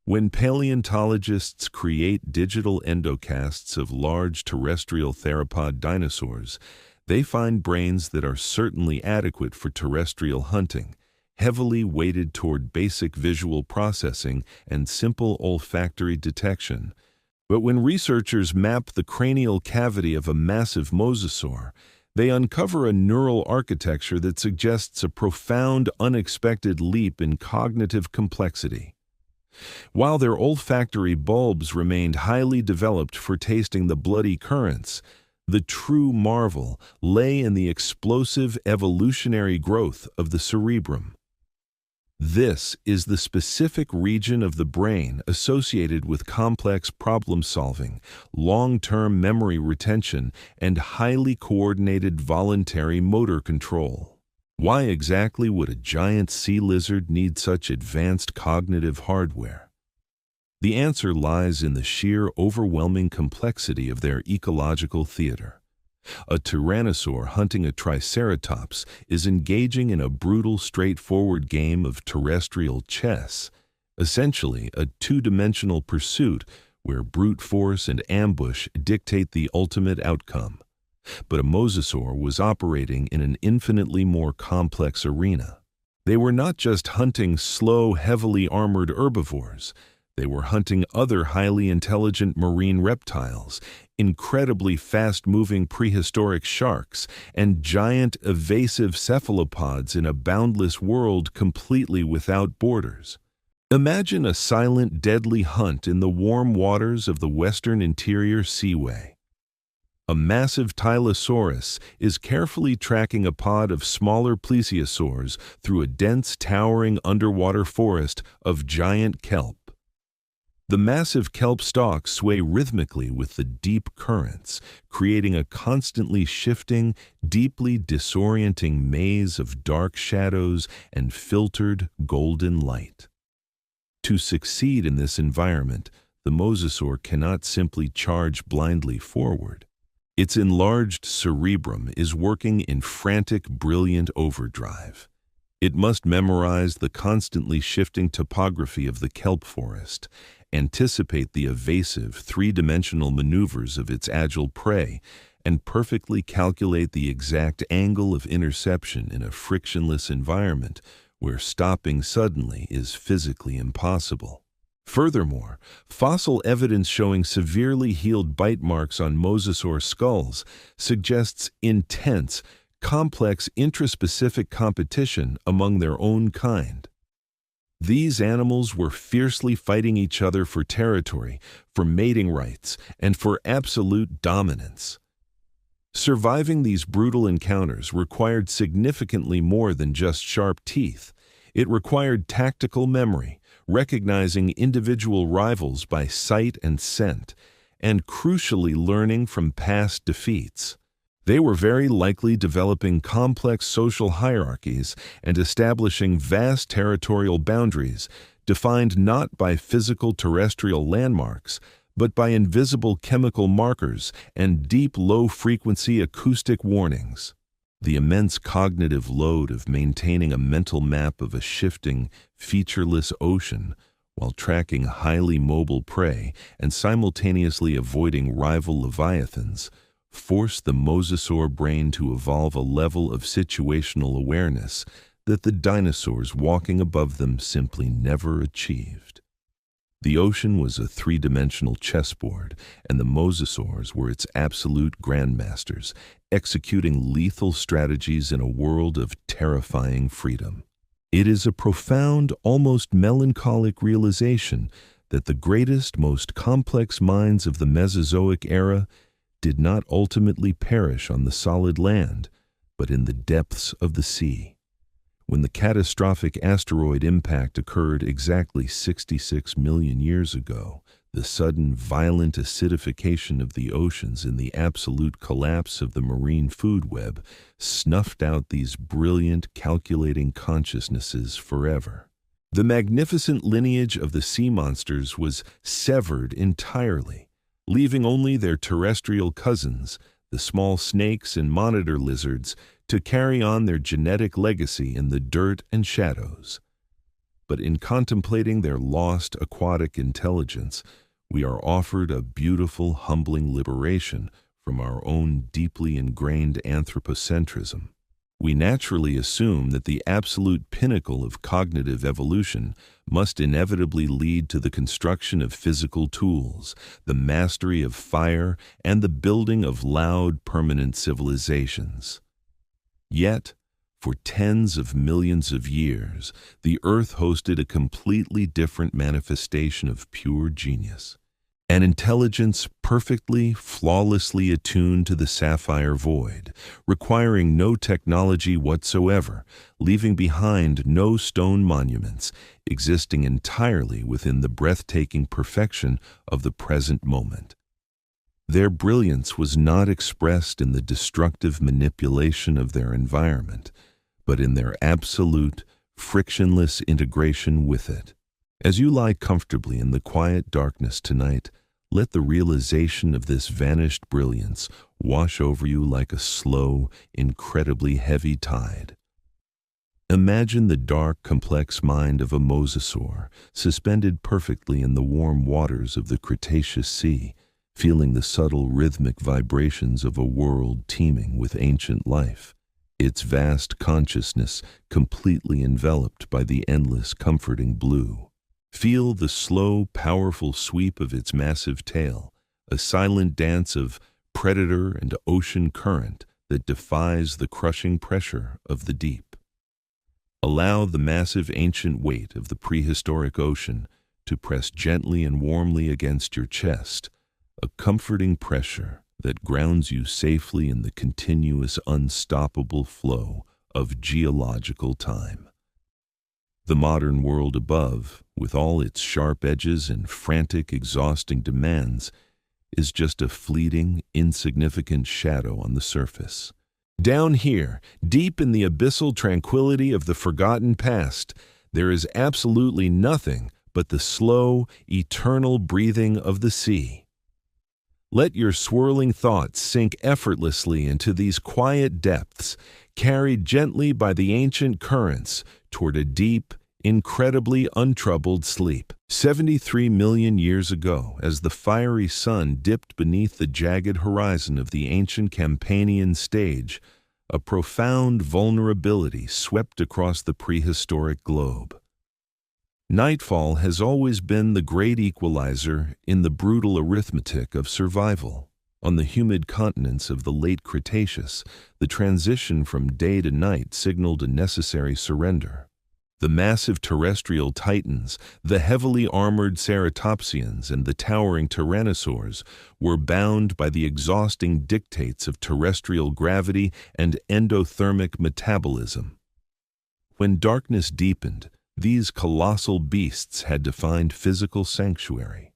When paleontologists create digital endocasts of large terrestrial theropod dinosaurs, they find brains that are certainly adequate for terrestrial hunting, heavily weighted toward basic visual processing and simple olfactory detection. But when researchers map the cranial cavity of a massive mosasaur, they uncover a neural architecture that suggests a profound, unexpected leap in cognitive complexity. While their olfactory bulbs remained highly developed for tasting the bloody currents, the true marvel lay in the explosive evolutionary growth of the cerebrum. This is the specific region of the brain associated with complex problem-solving, long-term memory retention, and highly coordinated voluntary motor control. Why exactly would a giant sea lizard need such advanced cognitive hardware? The answer lies in the sheer overwhelming complexity of their ecological theater. A tyrannosaur hunting a triceratops is engaging in a brutal, straightforward game of terrestrial chess, essentially a two-dimensional pursuit where brute force and ambush dictate the ultimate outcome. But a mosasaur was operating in an infinitely more complex arena. They were not just hunting slow, heavily armored herbivores. They were hunting other highly intelligent marine reptiles, incredibly fast-moving prehistoric sharks, and giant evasive cephalopods in a boundless world completely without borders. Imagine a silent, deadly hunt in the warm waters of the western interior seaway. A massive Tylosaurus is carefully tracking a pod of smaller plesiosaurs through a dense, towering underwater forest of giant kelp. The massive kelp stalks sway rhythmically with the deep currents, creating a constantly shifting, deeply disorienting maze of dark shadows and filtered golden light. To succeed in this environment, the mosasaur cannot simply charge blindly forward. Its enlarged cerebrum is working in frantic, brilliant overdrive. It must memorize the constantly shifting topography of the kelp forest, anticipate the evasive, three-dimensional maneuvers of its agile prey, and perfectly calculate the exact angle of interception in a frictionless environment where stopping suddenly is physically impossible. Furthermore, fossil evidence showing severely healed bite marks on mosasaur skulls suggests intense, complex intraspecific competition among their own kind. These animals were fiercely fighting each other for territory, for mating rights, and for absolute dominance. Surviving these brutal encounters required significantly more than just sharp teeth. It required tactical memory, recognizing individual rivals by sight and scent, and crucially learning from past defeats. They were very likely developing complex social hierarchies and establishing vast territorial boundaries defined not by physical terrestrial landmarks, but by invisible chemical markers and deep low-frequency acoustic warnings. The immense cognitive load of maintaining a mental map of a shifting, featureless ocean while tracking highly mobile prey and simultaneously avoiding rival leviathans forced the mosasaur brain to evolve a level of situational awareness that the dinosaurs walking above them simply never achieved. The ocean was a three-dimensional chessboard, and the mosasaurs were its absolute grandmasters, executing lethal strategies in a world of terrifying freedom. It is a profound, almost melancholic realization that the greatest, most complex minds of the Mesozoic era did not ultimately perish on the solid land, but in the depths of the sea. When the catastrophic asteroid impact occurred exactly 66 million years ago, the sudden violent acidification of the oceans and the absolute collapse of the marine food web snuffed out these brilliant, calculating consciousnesses forever. The magnificent lineage of the sea monsters was severed entirely, leaving only their terrestrial cousins, the small snakes and monitor lizards, to carry on their genetic legacy in the dirt and shadows. But in contemplating their lost aquatic intelligence, we are offered a beautiful, humbling liberation from our own deeply ingrained anthropocentrism. We naturally assume that the absolute pinnacle of cognitive evolution must inevitably lead to the construction of physical tools, the mastery of fire, and the building of loud, permanent civilizations. Yet, for tens of millions of years, the Earth hosted a completely different manifestation of pure genius. An intelligence perfectly, flawlessly attuned to the sapphire void, requiring no technology whatsoever, leaving behind no stone monuments, existing entirely within the breathtaking perfection of the present moment. Their brilliance was not expressed in the destructive manipulation of their environment, but in their absolute, frictionless integration with it. As you lie comfortably in the quiet darkness tonight, let the realization of this vanished brilliance wash over you like a slow, incredibly heavy tide. Imagine the dark, complex mind of a mosasaur, suspended perfectly in the warm waters of the Cretaceous Sea, feeling the subtle rhythmic vibrations of a world teeming with ancient life, its vast consciousness completely enveloped by the endless, comforting blue. Feel the slow, powerful sweep of its massive tail, a silent dance of predator and ocean current that defies the crushing pressure of the deep. Allow the massive ancient weight of the prehistoric ocean to press gently and warmly against your chest, a comforting pressure that grounds you safely in the continuous, unstoppable flow of geological time. The modern world above, with all its sharp edges and frantic, exhausting demands, is just a fleeting, insignificant shadow on the surface. Down here, deep in the abyssal tranquility of the forgotten past, there is absolutely nothing but the slow, eternal breathing of the sea. Let your swirling thoughts sink effortlessly into these quiet depths, carried gently by the ancient currents toward a deep, incredibly untroubled sleep. 73 million years ago, as the fiery sun dipped beneath the jagged horizon of the ancient Campanian stage, a profound vulnerability swept across the prehistoric globe. Nightfall has always been the great equalizer in the brutal arithmetic of survival. On the humid continents of the late Cretaceous, the transition from day to night signaled a necessary surrender. The massive terrestrial titans, the heavily armored ceratopsians, and the towering tyrannosaurs were bound by the exhausting dictates of terrestrial gravity and endothermic metabolism. When darkness deepened, these colossal beasts had to find physical sanctuary.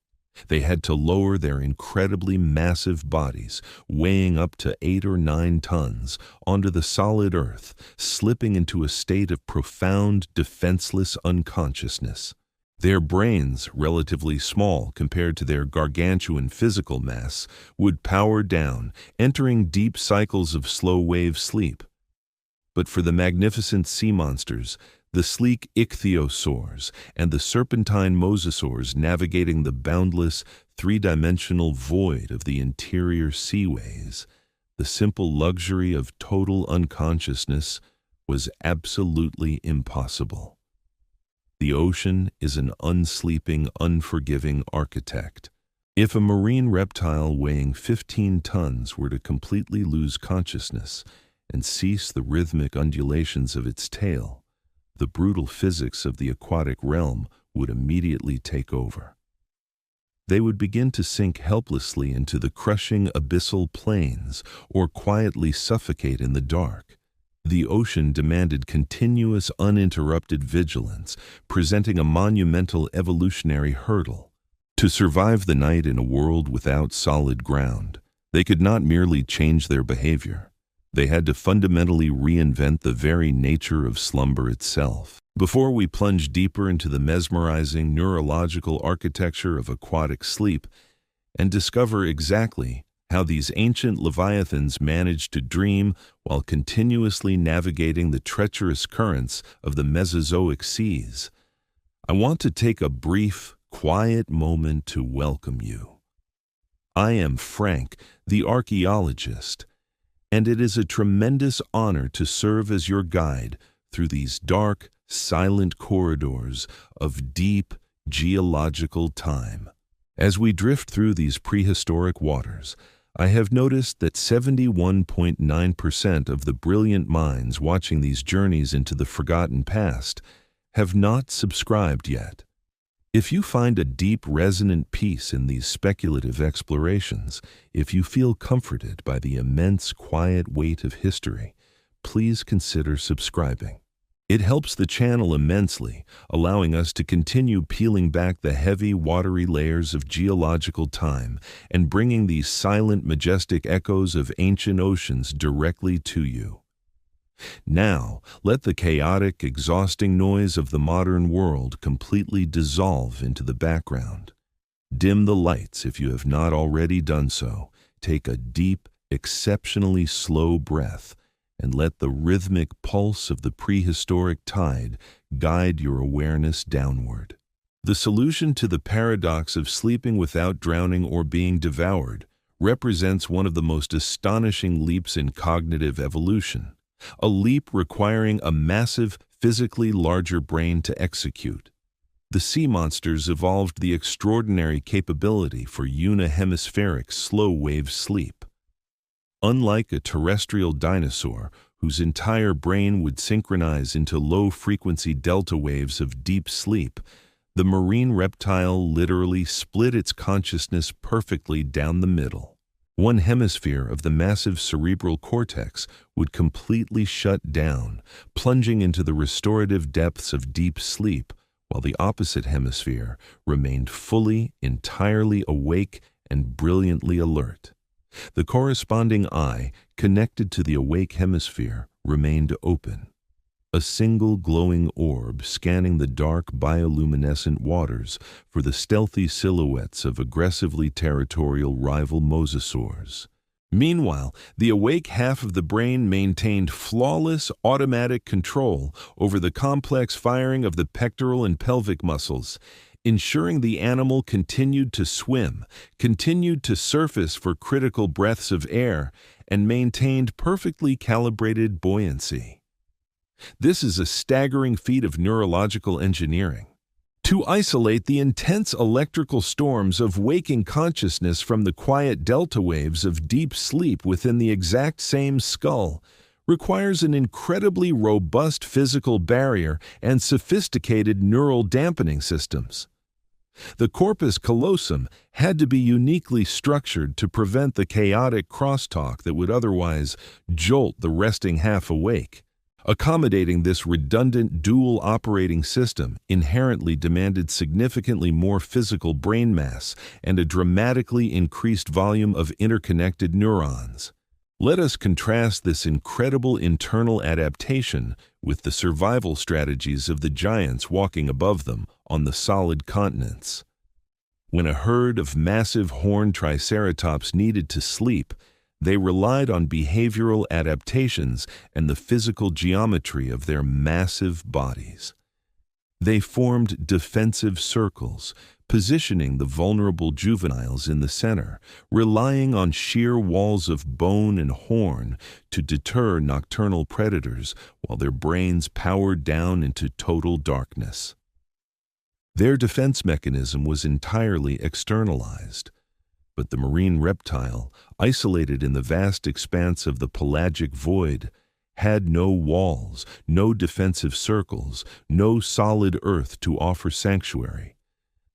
They had to lower their incredibly massive bodies, weighing up to 8 or 9 tons, onto the solid earth, slipping into a state of profound, defenseless unconsciousness. Their brains, relatively small compared to their gargantuan physical mass, would power down, entering deep cycles of slow-wave sleep. But for the magnificent sea monsters, the sleek ichthyosaurs and the serpentine mosasaurs navigating the boundless, three-dimensional void of the interior seaways, the simple luxury of total unconsciousness was absolutely impossible. The ocean is an unsleeping, unforgiving architect. If a marine reptile weighing 15 tons were to completely lose consciousness and cease the rhythmic undulations of its tail, the brutal physics of the aquatic realm would immediately take over. They would begin to sink helplessly into the crushing abyssal plains or quietly suffocate in the dark. The ocean demanded continuous, uninterrupted vigilance, presenting a monumental evolutionary hurdle. To survive the night in a world without solid ground, they could not merely change their behavior. They had to fundamentally reinvent the very nature of slumber itself. Before we plunge deeper into the mesmerizing neurological architecture of aquatic sleep and discover exactly how these ancient leviathans managed to dream while continuously navigating the treacherous currents of the Mesozoic seas, I want to take a brief, quiet moment to welcome you. I am Frank, the archaeologist, and it is a tremendous honor to serve as your guide through these dark, silent corridors of deep geological time. As we drift through these prehistoric waters, I have noticed that 71.9% of the brilliant minds watching these journeys into the forgotten past have not subscribed yet. If you find a deep, resonant peace in these speculative explorations, if you feel comforted by the immense, quiet weight of history, please consider subscribing. It helps the channel immensely, allowing us to continue peeling back the heavy, watery layers of geological time and bringing these silent, majestic echoes of ancient oceans directly to you. Now, let the chaotic, exhausting noise of the modern world completely dissolve into the background. Dim the lights if you have not already done so. Take a deep, exceptionally slow breath, and let the rhythmic pulse of the prehistoric tide guide your awareness downward. The solution to the paradox of sleeping without drowning or being devoured represents one of the most astonishing leaps in cognitive evolution, a leap requiring a massive, physically larger brain to execute. The sea monsters evolved the extraordinary capability for unihemispheric slow-wave sleep. Unlike a terrestrial dinosaur, whose entire brain would synchronize into low-frequency delta waves of deep sleep, the marine reptile literally split its consciousness perfectly down the middle. One hemisphere of the massive cerebral cortex would completely shut down, plunging into the restorative depths of deep sleep, while the opposite hemisphere remained fully, entirely awake and brilliantly alert. The corresponding eye, connected to the awake hemisphere, remained open. A single glowing orb scanning the dark bioluminescent waters for the stealthy silhouettes of aggressively territorial rival mosasaurs. Meanwhile, the awake half of the brain maintained flawless automatic control over the complex firing of the pectoral and pelvic muscles, ensuring the animal continued to swim, continued to surface for critical breaths of air, and maintained perfectly calibrated buoyancy. This is a staggering feat of neurological engineering. To isolate the intense electrical storms of waking consciousness from the quiet delta waves of deep sleep within the exact same skull requires an incredibly robust physical barrier and sophisticated neural dampening systems. The corpus callosum had to be uniquely structured to prevent the chaotic crosstalk that would otherwise jolt the resting half awake. Accommodating this redundant dual operating system inherently demanded significantly more physical brain mass and a dramatically increased volume of interconnected neurons. Let us contrast this incredible internal adaptation with the survival strategies of the giants walking above them on the solid continents. When a herd of massive horned triceratops needed to sleep, they relied on behavioral adaptations and the physical geometry of their massive bodies. They formed defensive circles, positioning the vulnerable juveniles in the center, relying on sheer walls of bone and horn to deter nocturnal predators while their brains powered down into total darkness. Their defense mechanism was entirely externalized. But the marine reptile, isolated in the vast expanse of the pelagic void, had no walls, no defensive circles, no solid earth to offer sanctuary.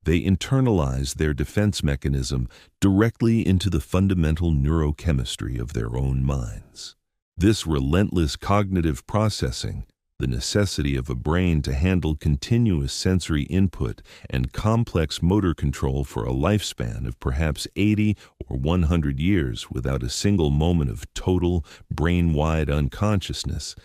They internalized their defense mechanism directly into the fundamental neurochemistry of their own minds. This relentless cognitive processing, the necessity of a brain to handle continuous sensory input and complex motor control for a lifespan of perhaps 80 or 100 years without a single moment of total, brain-wide unconsciousness,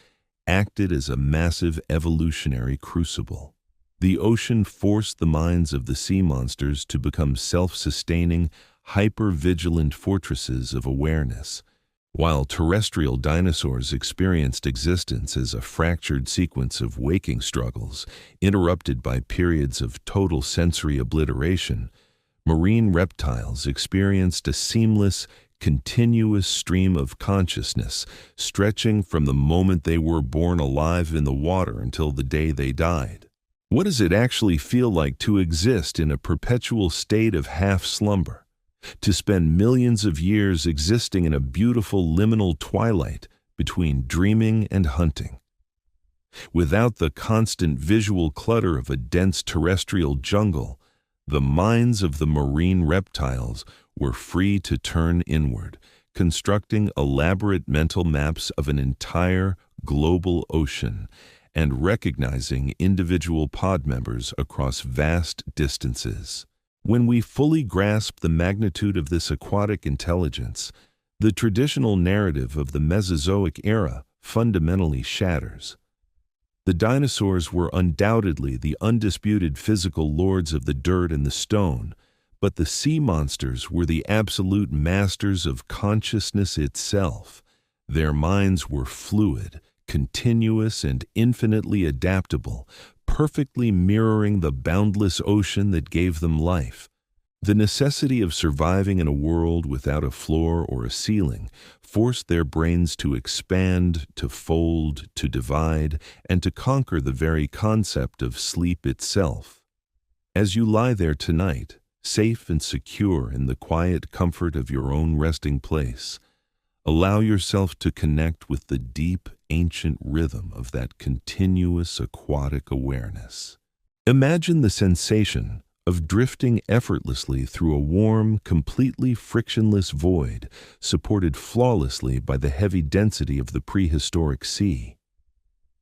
acted as a massive evolutionary crucible. The ocean forced the minds of the sea monsters to become self-sustaining, hyper-vigilant fortresses of awareness, while terrestrial dinosaurs experienced existence as a fractured sequence of waking struggles, interrupted by periods of total sensory obliteration. Marine reptiles experienced a seamless, continuous stream of consciousness, stretching from the moment they were born alive in the water until the day they died. What does it actually feel like to exist in a perpetual state of half-slumber? To spend millions of years existing in a beautiful liminal twilight between dreaming and hunting. Without the constant visual clutter of a dense terrestrial jungle, the minds of the marine reptiles were free to turn inward, constructing elaborate mental maps of an entire global ocean and recognizing individual pod members across vast distances. When we fully grasp the magnitude of this aquatic intelligence, the traditional narrative of the Mesozoic era fundamentally shatters. The dinosaurs were undoubtedly the undisputed physical lords of the dirt and the stone, but the sea monsters were the absolute masters of consciousness itself. Their minds were fluid, continuous, and infinitely adaptable, perfectly mirroring the boundless ocean that gave them life. The necessity of surviving in a world without a floor or a ceiling forced their brains to expand, to fold, to divide, and to conquer the very concept of sleep itself. As you lie there tonight, safe and secure in the quiet comfort of your own resting place, allow yourself to connect with the deep, ancient rhythm of that continuous aquatic awareness. Imagine the sensation of drifting effortlessly through a warm, completely frictionless void, supported flawlessly by the heavy density of the prehistoric sea.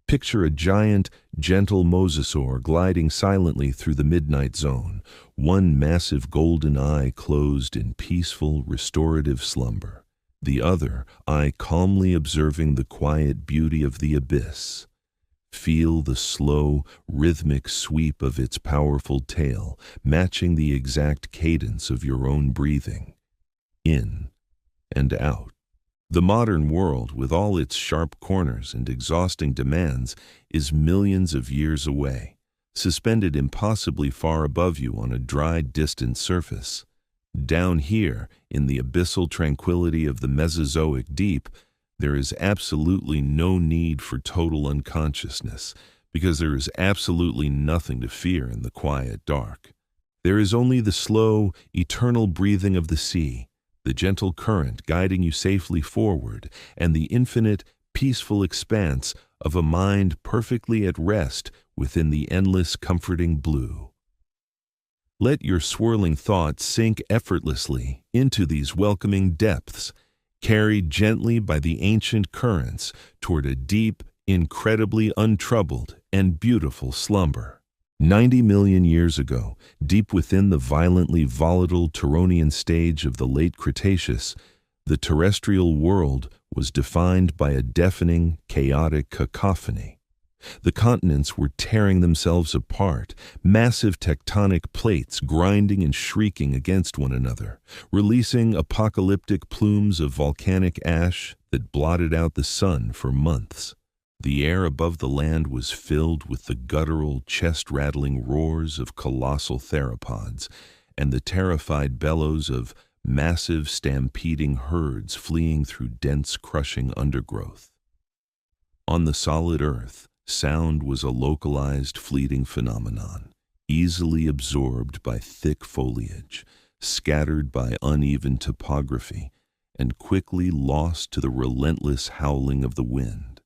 Picture a giant, gentle mosasaur gliding silently through the midnight zone, one massive golden eye closed in peaceful, restorative slumber, the other eye calmly observing the quiet beauty of the abyss. Feel the slow, rhythmic sweep of its powerful tail, matching the exact cadence of your own breathing, in and out. The modern world, with all its sharp corners and exhausting demands, is millions of years away, suspended impossibly far above you on a dry, distant surface. Down here, in the abyssal tranquility of the Mesozoic deep, there is absolutely no need for total unconsciousness, because there is absolutely nothing to fear in the quiet dark. There is only the slow, eternal breathing of the sea, the gentle current guiding you safely forward, and the infinite, peaceful expanse of a mind perfectly at rest within the endless, comforting blue. Let your swirling thoughts sink effortlessly into these welcoming depths, carried gently by the ancient currents toward a deep, incredibly untroubled and beautiful slumber. 90 million years ago, deep within the violently volatile Turonian stage of the late Cretaceous, the terrestrial world was defined by a deafening, chaotic cacophony. The continents were tearing themselves apart, massive tectonic plates grinding and shrieking against one another, releasing apocalyptic plumes of volcanic ash that blotted out the sun for months. The air above the land was filled with the guttural, chest-rattling roars of colossal theropods and the terrified bellows of massive stampeding herds fleeing through dense, crushing undergrowth. On the solid earth, sound was a localized, fleeting phenomenon, easily absorbed by thick foliage, scattered by uneven topography, and quickly lost to the relentless howling of the wind.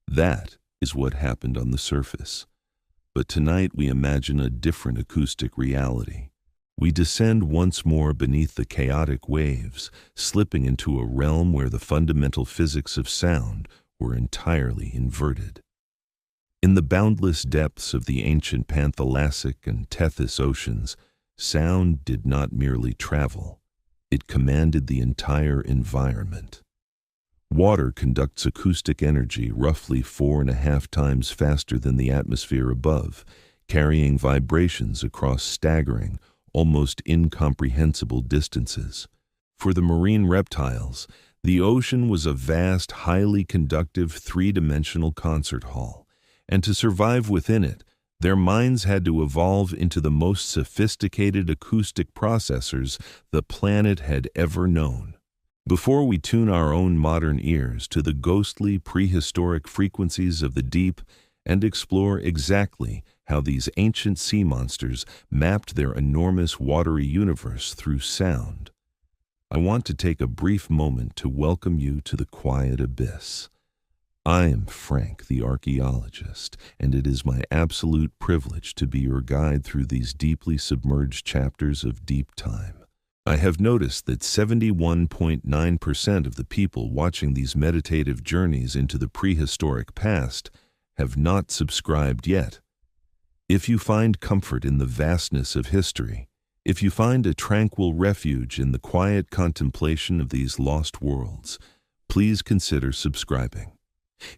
That is what happened on the surface. But tonight we imagine a different acoustic reality. We descend once more beneath the chaotic waves, slipping into a realm where the fundamental physics of sound were entirely inverted. In the boundless depths of the ancient Panthalassic and Tethys oceans, sound did not merely travel, it commanded the entire environment. Water conducts acoustic energy roughly 4.5 times faster than the atmosphere above, carrying vibrations across staggering, almost incomprehensible distances. For the marine reptiles, the ocean was a vast, highly conductive three-dimensional concert hall, and to survive within it, their minds had to evolve into the most sophisticated acoustic processors the planet had ever known. Before we tune our own modern ears to the ghostly prehistoric frequencies of the deep and explore exactly how these ancient sea monsters mapped their enormous watery universe through sound, I want to take a brief moment to welcome you to the quiet abyss. I am Frank, the archaeologist, and it is my absolute privilege to be your guide through these deeply submerged chapters of deep time. I have noticed that 71.9% of the people watching these meditative journeys into the prehistoric past have not subscribed yet. If you find comfort in the vastness of history, if you find a tranquil refuge in the quiet contemplation of these lost worlds, please consider subscribing.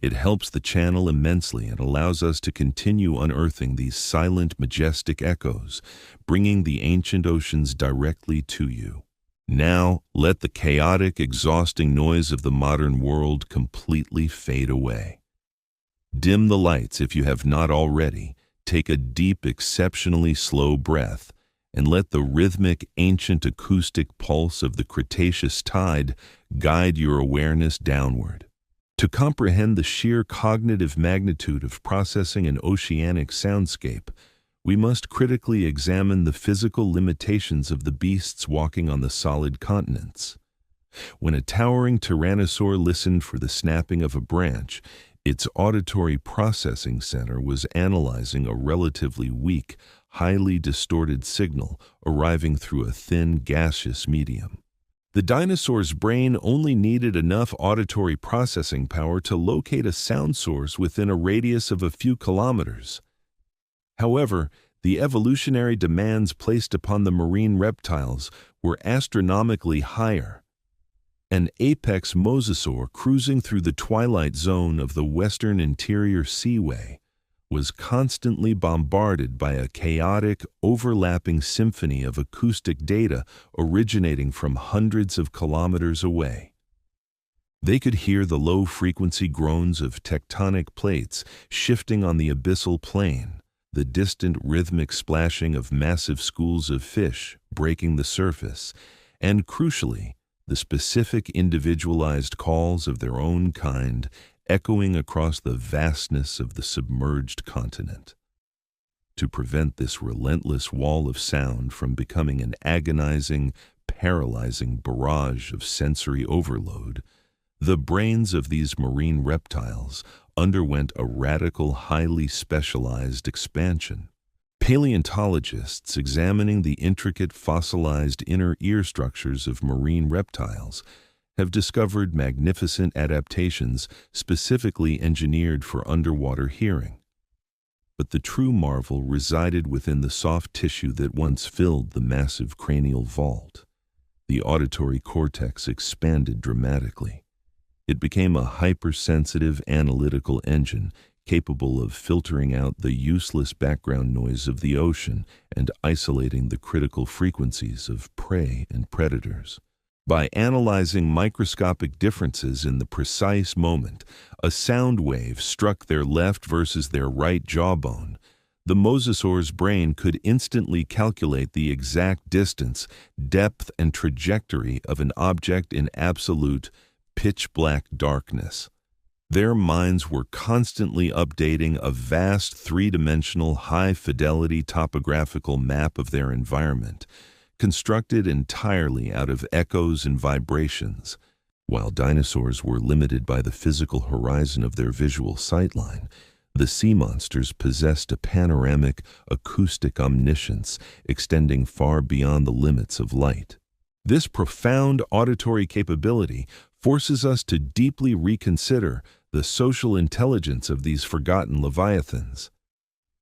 It helps the channel immensely and allows us to continue unearthing these silent, majestic echoes, bringing the ancient oceans directly to you. Now, let the chaotic, exhausting noise of the modern world completely fade away. Dim the lights if you have not already, take a deep, exceptionally slow breath, and let the rhythmic, ancient acoustic pulse of the Cretaceous tide guide your awareness downward. To comprehend the sheer cognitive magnitude of processing an oceanic soundscape, we must critically examine the physical limitations of the beasts walking on the solid continents. When a towering tyrannosaur listened for the snapping of a branch, its auditory processing center was analyzing a relatively weak, highly distorted signal arriving through a thin, gaseous medium. The dinosaur's brain only needed enough auditory processing power to locate a sound source within a radius of a few kilometers. However, the evolutionary demands placed upon the marine reptiles were astronomically higher. An apex mosasaur cruising through the twilight zone of the western interior seaway was constantly bombarded by a chaotic, overlapping symphony of acoustic data originating from hundreds of kilometers away. They could hear the low-frequency groans of tectonic plates shifting on the abyssal plain, the distant rhythmic splashing of massive schools of fish breaking the surface, and crucially, the specific individualized calls of their own kind echoing across the vastness of the submerged continent. To prevent this relentless wall of sound from becoming an agonizing, paralyzing barrage of sensory overload, the brains of these marine reptiles underwent a radical, highly specialized expansion. Paleontologists examining the intricate fossilized inner ear structures of marine reptiles have discovered magnificent adaptations specifically engineered for underwater hearing. But the true marvel resided within the soft tissue that once filled the massive cranial vault. The auditory cortex expanded dramatically. It became a hypersensitive analytical engine capable of filtering out the useless background noise of the ocean and isolating the critical frequencies of prey and predators. By analyzing microscopic differences in the precise moment a sound wave struck their left versus their right jawbone, the mosasaur's brain could instantly calculate the exact distance, depth, and trajectory of an object in absolute, pitch-black darkness. Their minds were constantly updating a vast three-dimensional, high-fidelity topographical map of their environment, constructed entirely out of echoes and vibrations. While dinosaurs were limited by the physical horizon of their visual sightline, the sea monsters possessed a panoramic, acoustic omniscience extending far beyond the limits of light. This profound auditory capability forces us to deeply reconsider the social intelligence of these forgotten leviathans.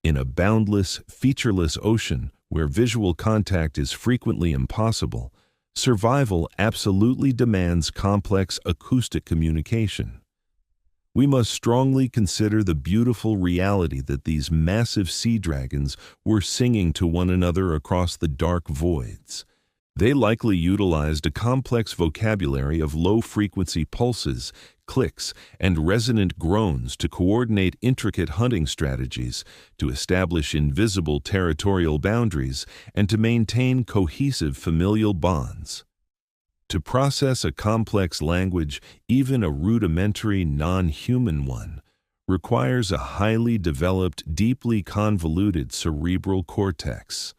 In a boundless, featureless ocean where visual contact is frequently impossible, survival absolutely demands complex acoustic communication. We must strongly consider the beautiful reality that these massive sea dragons were singing to one another across the dark voids. They likely utilized a complex vocabulary of low-frequency pulses, clicks, and resonant groans to coordinate intricate hunting strategies, to establish invisible territorial boundaries, and to maintain cohesive familial bonds. To process a complex language, even a rudimentary non-human one, requires a highly developed, deeply convoluted cerebral cortex.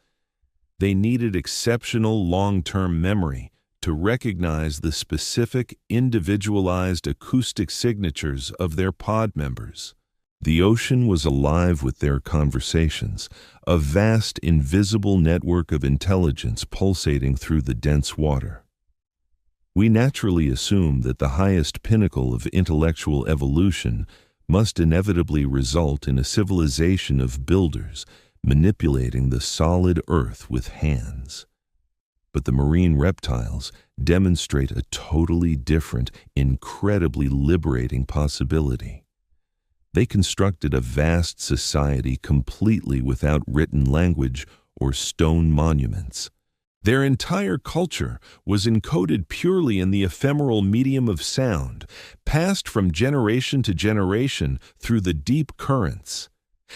They needed exceptional long-term memory to recognize the specific, individualized acoustic signatures of their pod members. The ocean was alive with their conversations, a vast, invisible network of intelligence pulsating through the dense water. We naturally assume that the highest pinnacle of intellectual evolution must inevitably result in a civilization of builders, manipulating the solid earth with hands. But the marine reptiles demonstrate a totally different, incredibly liberating possibility. They constructed a vast society completely without written language or stone monuments. Their entire culture was encoded purely in the ephemeral medium of sound, passed from generation to generation through the deep currents.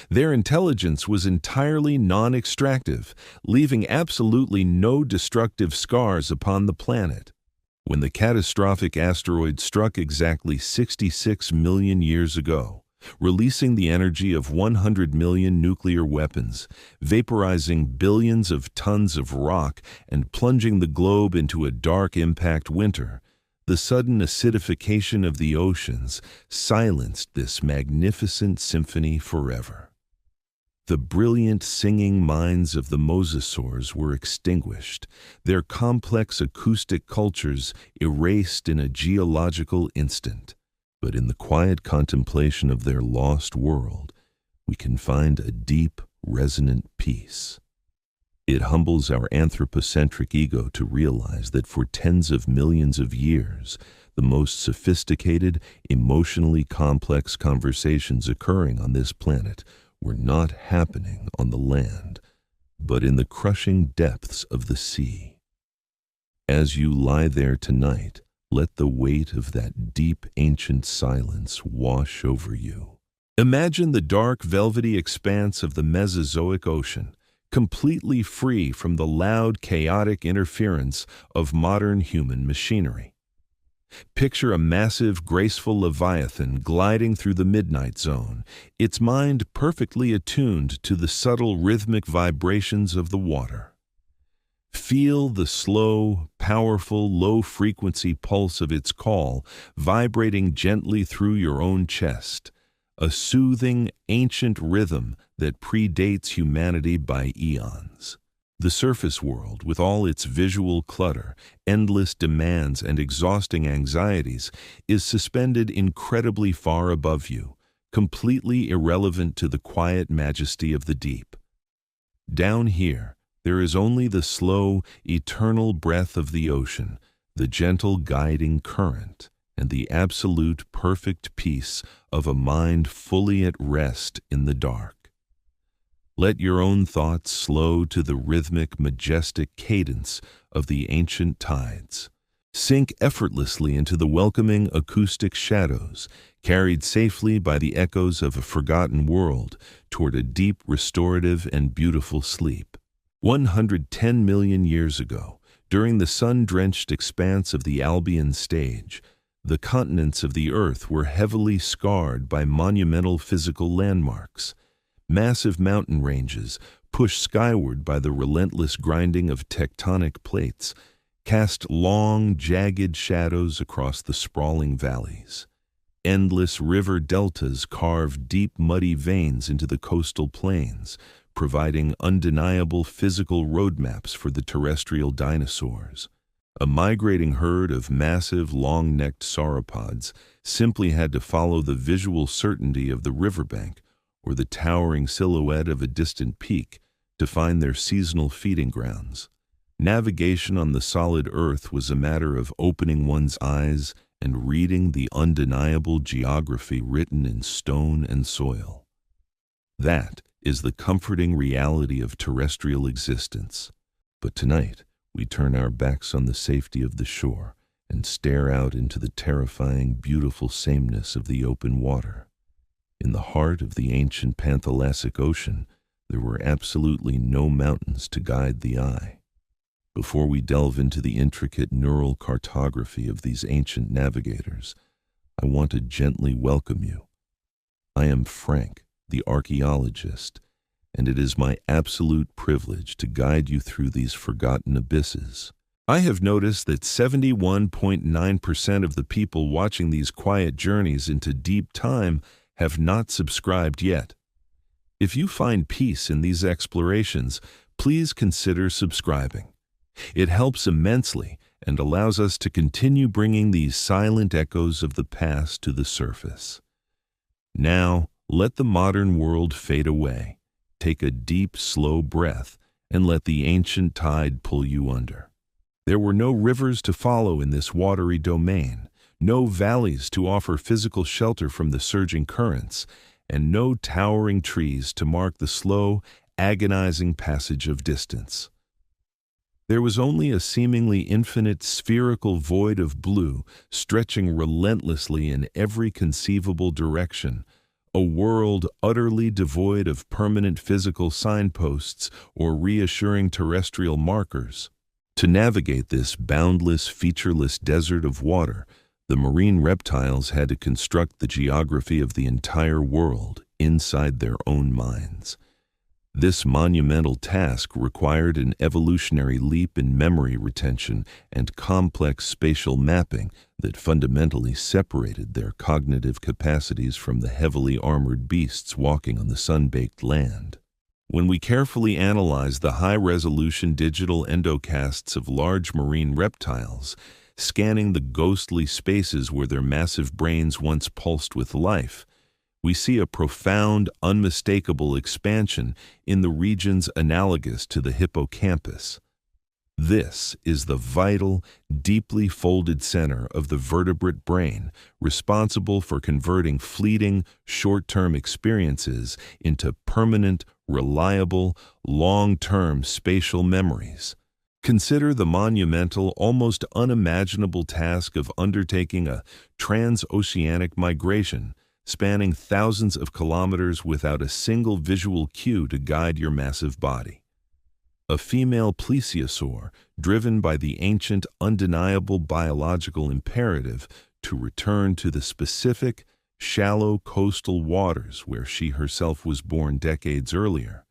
Their intelligence was entirely non-extractive, leaving absolutely no destructive scars upon the planet. When the catastrophic asteroid struck exactly 66 million years ago, releasing the energy of 100 million nuclear weapons, vaporizing billions of tons of rock, and plunging the globe into a dark impact winter, the sudden acidification of the oceans silenced this magnificent symphony forever. The brilliant singing minds of the mosasaurs were extinguished, their complex acoustic cultures erased in a geological instant. But in the quiet contemplation of their lost world, we can find a deep, resonant peace. It humbles our anthropocentric ego to realize that for tens of millions of years, the most sophisticated, emotionally complex conversations occurring on this planet were not happening on the land, but in the crushing depths of the sea. As you lie there tonight, let the weight of that deep ancient silence wash over you. Imagine the dark velvety expanse of the Mesozoic Ocean, completely free from the loud chaotic interference of modern human machinery. Picture a massive, graceful leviathan gliding through the midnight zone, its mind perfectly attuned to the subtle rhythmic vibrations of the water. Feel the slow, powerful, low-frequency pulse of its call vibrating gently through your own chest, a soothing, ancient rhythm that predates humanity by eons. The surface world, with all its visual clutter, endless demands, and exhausting anxieties, is suspended incredibly far above you, completely irrelevant to the quiet majesty of the deep. Down here, there is only the slow, eternal breath of the ocean, the gentle guiding current, and the absolute perfect peace of a mind fully at rest in the dark. Let your own thoughts slow to the rhythmic, majestic cadence of the ancient tides. Sink effortlessly into the welcoming acoustic shadows, carried safely by the echoes of a forgotten world toward a deep, restorative, and beautiful sleep. 110 million years ago, during the sun-drenched expanse of the Albian stage, the continents of the Earth were heavily scarred by monumental physical landmarks. Massive mountain ranges, pushed skyward by the relentless grinding of tectonic plates, cast long, jagged shadows across the sprawling valleys. Endless river deltas carved deep, muddy veins into the coastal plains, providing undeniable physical roadmaps for the terrestrial dinosaurs. A migrating herd of massive, long-necked sauropods simply had to follow the visual certainty of the riverbank or the towering silhouette of a distant peak to find their seasonal feeding grounds. Navigation on the solid earth was a matter of opening one's eyes and reading the undeniable geography written in stone and soil. That is the comforting reality of terrestrial existence. But tonight, we turn our backs on the safety of the shore and stare out into the terrifying, beautiful sameness of the open water. In the heart of the ancient Panthalassic Ocean, there were absolutely no mountains to guide the eye. Before we delve into the intricate neural cartography of these ancient navigators, I want to gently welcome you. I am Frank, the archaeologist, and it is my absolute privilege to guide you through these forgotten abysses. I have noticed that 71.9% of the people watching these quiet journeys into deep time have not subscribed yet. If you find peace in these explorations, please consider subscribing. It helps immensely and allows us to continue bringing these silent echoes of the past to the surface. Now, let the modern world fade away. Take a deep, slow breath and let the ancient tide pull you under. There were no rivers to follow in this watery domain, no valleys to offer physical shelter from the surging currents, and no towering trees to mark the slow, agonizing passage of distance. There was only a seemingly infinite spherical void of blue stretching relentlessly in every conceivable direction, a world utterly devoid of permanent physical signposts or reassuring terrestrial markers. To navigate this boundless, featureless desert of water, the marine reptiles had to construct the geography of the entire world inside their own minds. This monumental task required an evolutionary leap in memory retention and complex spatial mapping that fundamentally separated their cognitive capacities from the heavily armored beasts walking on the sun-baked land. When we carefully analyze the high-resolution digital endocasts of large marine reptiles, scanning the ghostly spaces where their massive brains once pulsed with life, we see a profound, unmistakable expansion in the regions analogous to the hippocampus. This is the vital, deeply folded center of the vertebrate brain, responsible for converting fleeting, short-term experiences into permanent, reliable, long-term spatial memories. Consider the monumental, almost unimaginable task of undertaking a transoceanic migration, spanning thousands of kilometers without a single visual cue to guide your massive body. A female plesiosaur, driven by the ancient, undeniable biological imperative to return to the specific, shallow coastal waters where she herself was born decades earlier,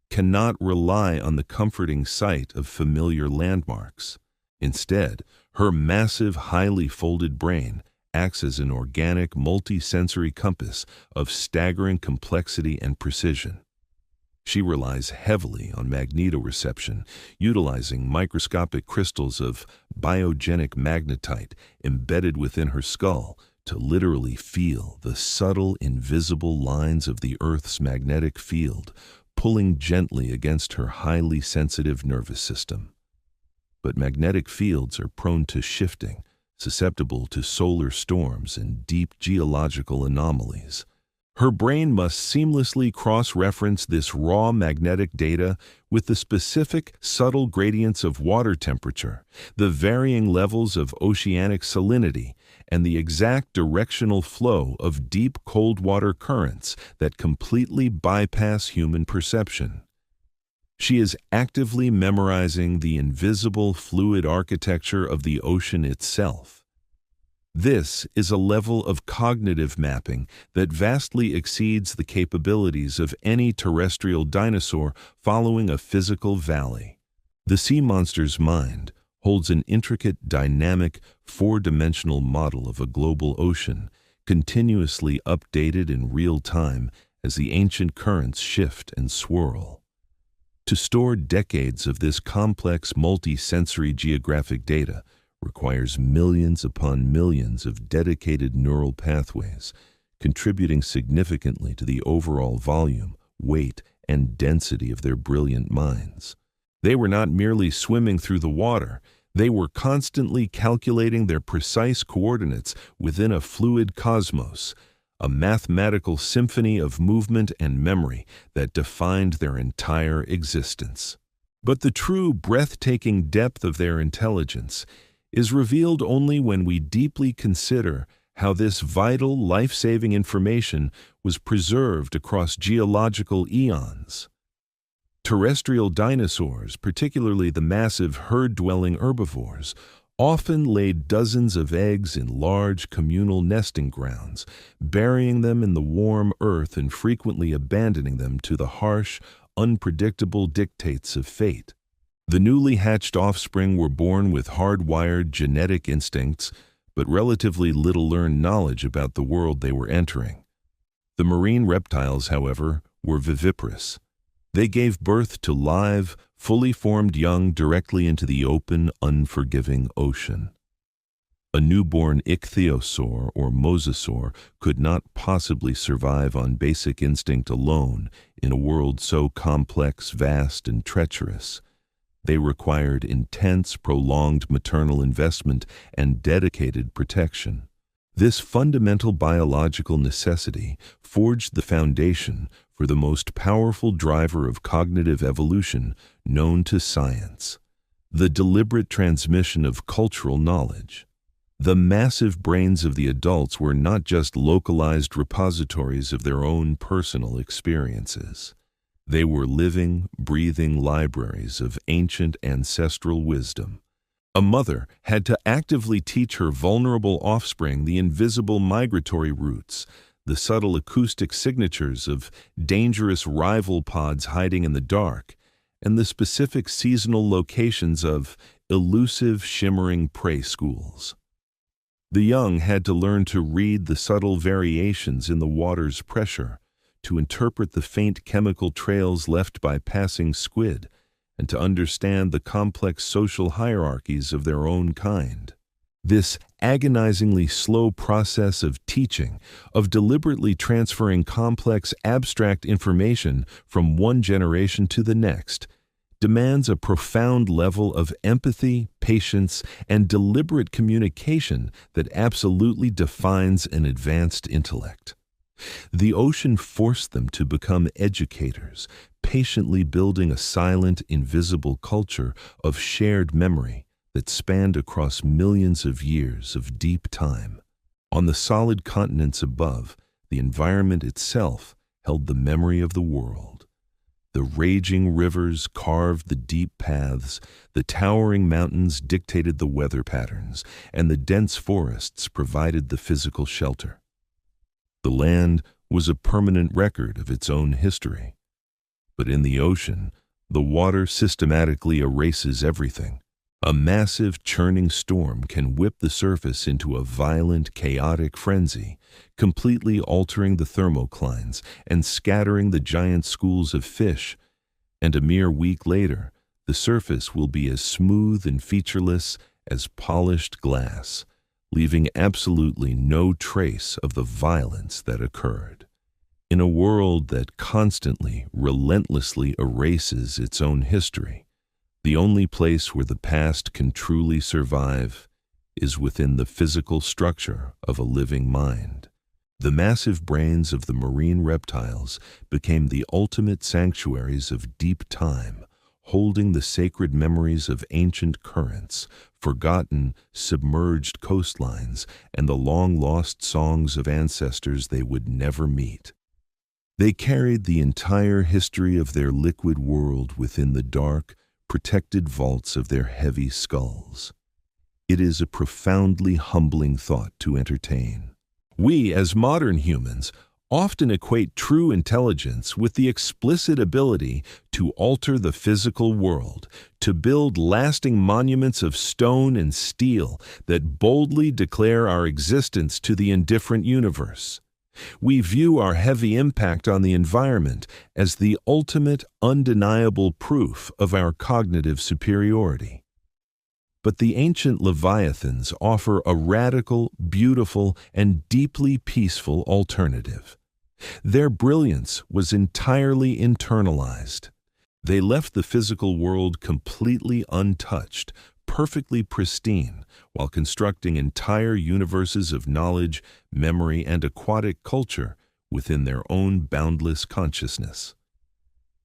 cannot rely on the comforting sight of familiar landmarks. Instead, her massive, highly folded brain acts as an organic, multi-sensory compass of staggering complexity and precision. She relies heavily on magnetoreception, utilizing microscopic crystals of biogenic magnetite embedded within her skull to literally feel the subtle, invisible lines of the Earth's magnetic field pulling gently against her highly sensitive nervous system. But magnetic fields are prone to shifting, susceptible to solar storms and deep geological anomalies. Her brain must seamlessly cross-reference this raw magnetic data with the specific, subtle gradients of water temperature, the varying levels of oceanic salinity, and the exact directional flow of deep cold water currents that completely bypass human perception. She is actively memorizing the invisible fluid architecture of the ocean itself. This is a level of cognitive mapping that vastly exceeds the capabilities of any terrestrial dinosaur following a physical valley. The sea monster's mind holds an intricate, dynamic, four-dimensional model of a global ocean, continuously updated in real time as the ancient currents shift and swirl. To store decades of this complex multi-sensory geographic data requires millions upon millions of dedicated neural pathways, contributing significantly to the overall volume, weight, and density of their brilliant minds. They were not merely swimming through the water, they were constantly calculating their precise coordinates within a fluid cosmos, a mathematical symphony of movement and memory that defined their entire existence. But the true breathtaking depth of their intelligence is revealed only when we deeply consider how this vital, life-saving information was preserved across geological eons. Terrestrial dinosaurs, particularly the massive herd-dwelling herbivores, often laid dozens of eggs in large communal nesting grounds, burying them in the warm earth and frequently abandoning them to the harsh, unpredictable dictates of fate. The newly hatched offspring were born with hardwired genetic instincts, but relatively little learned knowledge about the world they were entering. The marine reptiles, however, were viviparous. They gave birth to live, fully formed young directly into the open, unforgiving ocean. A newborn ichthyosaur or mosasaur could not possibly survive on basic instinct alone in a world so complex, vast, and treacherous. They required intense, prolonged maternal investment and dedicated protection. This fundamental biological necessity forged the foundation for the most powerful driver of cognitive evolution known to science: the deliberate transmission of cultural knowledge. The massive brains of the adults were not just localized repositories of their own personal experiences. They were living, breathing libraries of ancient ancestral wisdom. A mother had to actively teach her vulnerable offspring the invisible migratory routes, the subtle acoustic signatures of dangerous rival pods hiding in the dark, and the specific seasonal locations of elusive, shimmering prey schools. The young had to learn to read the subtle variations in the water's pressure, to interpret the faint chemical trails left by passing squid, and to understand the complex social hierarchies of their own kind. This agonizingly slow process of teaching, of deliberately transferring complex abstract information from one generation to the next, demands a profound level of empathy, patience, and deliberate communication that absolutely defines an advanced intellect. The ocean forced them to become educators, patiently building a silent, invisible culture of shared memory that spanned across millions of years of deep time. On the solid continents above, the environment itself held the memory of the world. The raging rivers carved the deep paths, the towering mountains dictated the weather patterns, and the dense forests provided the physical shelter. The land was a permanent record of its own history. But in the ocean, the water systematically erases everything. A massive churning storm can whip the surface into a violent, chaotic frenzy, completely altering the thermoclines and scattering the giant schools of fish, and a mere week later, the surface will be as smooth and featureless as polished glass, leaving absolutely no trace of the violence that occurred. In a world that constantly, relentlessly erases its own history, the only place where the past can truly survive is within the physical structure of a living mind. The massive brains of the marine reptiles became the ultimate sanctuaries of deep time, holding the sacred memories of ancient currents, forgotten, submerged coastlines, and the long-lost songs of ancestors they would never meet. They carried the entire history of their liquid world within the dark, protected vaults of their heavy skulls. It is a profoundly humbling thought to entertain. We, as modern humans, often equate true intelligence with the explicit ability to alter the physical world, to build lasting monuments of stone and steel that boldly declare our existence to the indifferent universe. We view our heavy impact on the environment as the ultimate, undeniable proof of our cognitive superiority. But the ancient leviathans offer a radical, beautiful, and deeply peaceful alternative. Their brilliance was entirely internalized. They left the physical world completely untouched, perfectly pristine, while constructing entire universes of knowledge, memory, and aquatic culture within their own boundless consciousness.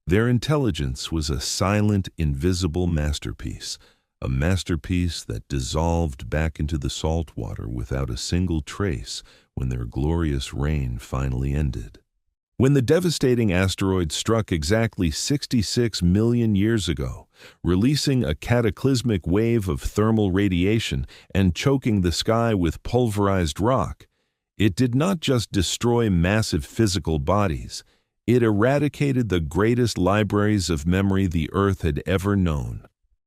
Their intelligence was a silent, invisible masterpiece, a masterpiece that dissolved back into the salt water without a single trace when their glorious reign finally ended. When the devastating asteroid struck exactly 66 million years ago, releasing a cataclysmic wave of thermal radiation and choking the sky with pulverized rock, it did not just destroy massive physical bodies, it eradicated the greatest libraries of memory the Earth had ever known.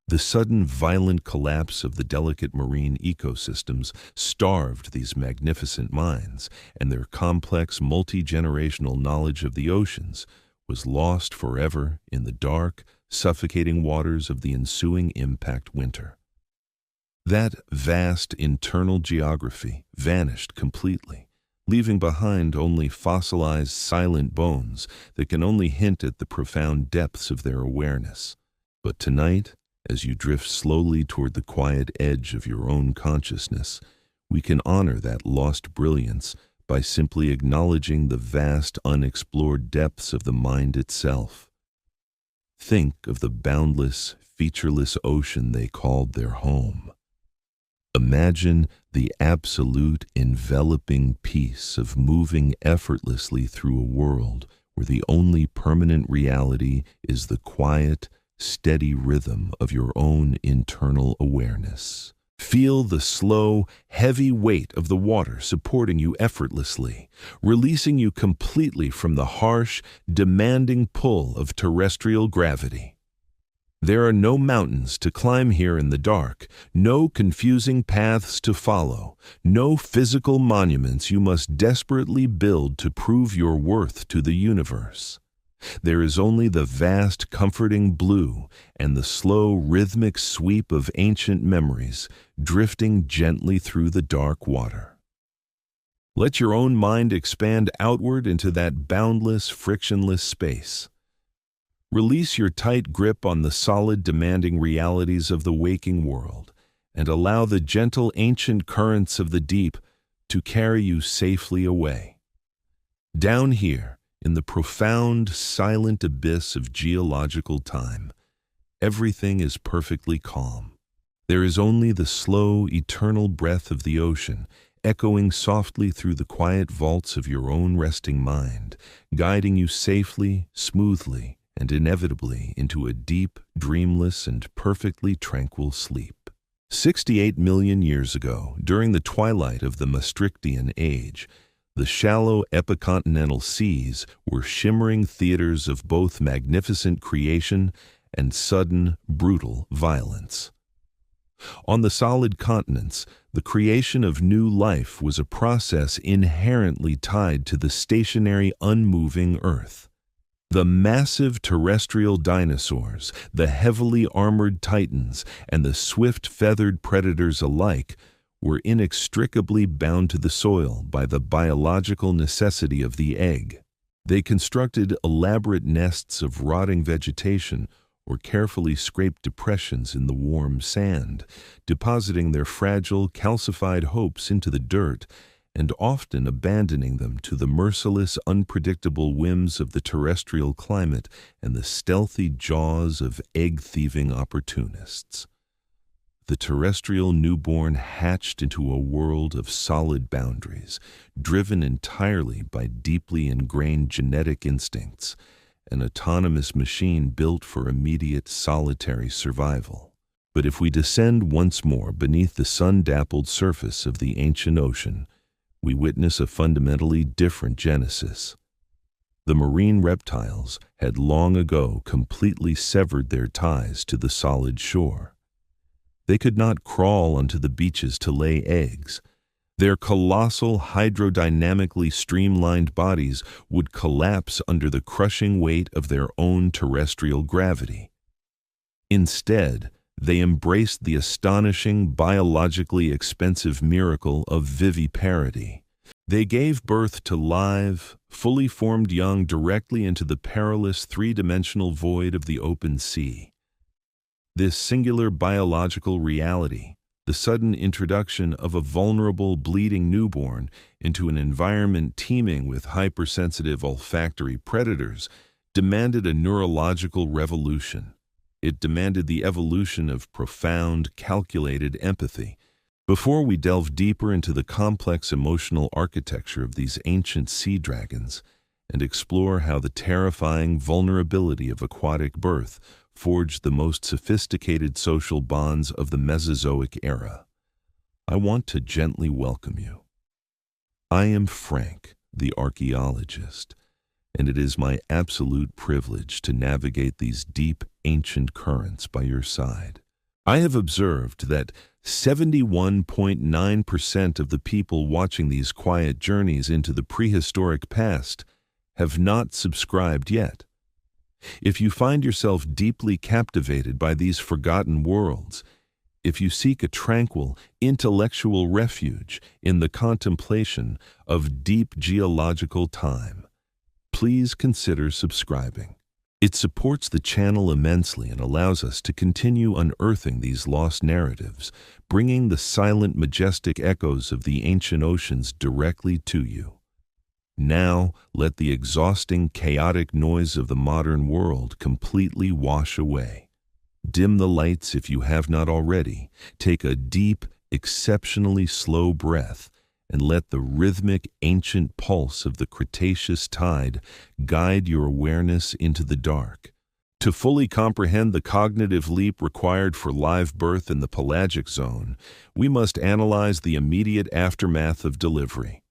The sudden violent collapse of the delicate marine ecosystems starved these magnificent minds, and their complex multi-generational knowledge of the oceans was lost forever in the dark, suffocating waters of the ensuing impact winter. That vast internal geography vanished completely, leaving behind only fossilized silent bones that can only hint at the profound depths of their awareness. But tonight, as you drift slowly toward the quiet edge of your own consciousness, we can honor that lost brilliance by simply acknowledging the vast, unexplored depths of the mind itself. Think of the boundless, featureless ocean they called their home. Imagine the absolute, enveloping peace of moving effortlessly through a world where the only permanent reality is the quiet, steady rhythm of your own internal awareness. Feel the slow, heavy weight of the water supporting you effortlessly, releasing you completely from the harsh, demanding pull of terrestrial gravity. There are no mountains to climb here in the dark, no confusing paths to follow, no physical monuments you must desperately build to prove your worth to the universe. There is only the vast, comforting blue and the slow, rhythmic sweep of ancient memories drifting gently through the dark water. Let your own mind expand outward into that boundless, frictionless space. Release your tight grip on the solid, demanding realities of the waking world and allow the gentle, ancient currents of the deep to carry you safely away. Down here, in the profound, silent abyss of geological time, everything is perfectly calm. There is only the slow, eternal breath of the ocean, echoing softly through the quiet vaults of your own resting mind, guiding you safely, smoothly, and inevitably into a deep, dreamless, and perfectly tranquil sleep. 68 million years ago, during the twilight of the Maastrichtian Age, the shallow epicontinental seas were shimmering theaters of both magnificent creation and sudden, brutal violence. On the solid continents, the creation of new life was a process inherently tied to the stationary, unmoving Earth. The massive terrestrial dinosaurs, the heavily armored titans, and the swift-feathered predators alike were inextricably bound to the soil by the biological necessity of the egg. They constructed elaborate nests of rotting vegetation or carefully scraped depressions in the warm sand, depositing their fragile, calcified hopes into the dirt and often abandoning them to the merciless, unpredictable whims of the terrestrial climate and the stealthy jaws of egg-thieving opportunists. The terrestrial newborn hatched into a world of solid boundaries, driven entirely by deeply ingrained genetic instincts, an autonomous machine built for immediate solitary survival. But if we descend once more beneath the sun-dappled surface of the ancient ocean, we witness a fundamentally different genesis. The marine reptiles had long ago completely severed their ties to the solid shore. They could not crawl onto the beaches to lay eggs, Their colossal hydrodynamically streamlined bodies would collapse under the crushing weight of their own terrestrial gravity. Instead, they embraced the astonishing biologically expensive miracle of viviparity. They gave birth to live, fully formed young directly into the perilous three-dimensional void of the open sea. This singular biological reality, the sudden introduction of a vulnerable, bleeding newborn into an environment teeming with hypersensitive olfactory predators, demanded a neurological revolution. It demanded the evolution of profound, calculated empathy. Before we delve deeper into the complex emotional architecture of these ancient sea dragons and explore how the terrifying vulnerability of aquatic birth forged the most sophisticated social bonds of the Mesozoic era, I want to gently welcome you. I am Frank, the archaeologist, and it is my absolute privilege to navigate these deep, ancient currents by your side. I have observed that 71.9% of the people watching these quiet journeys into the prehistoric past have not subscribed yet. If you find yourself deeply captivated by these forgotten worlds, if you seek a tranquil, intellectual refuge in the contemplation of deep geological time, please consider subscribing. It supports the channel immensely and allows us to continue unearthing these lost narratives, bringing the silent, majestic echoes of the ancient oceans directly to you. Now, let the exhausting, chaotic noise of the modern world completely wash away. Dim the lights if you have not already. Take a deep, exceptionally slow breath, and let the rhythmic, ancient pulse of the Cretaceous tide guide your awareness into the dark. To fully comprehend the cognitive leap required for live birth in the pelagic zone, we must analyze the immediate aftermath of delivery.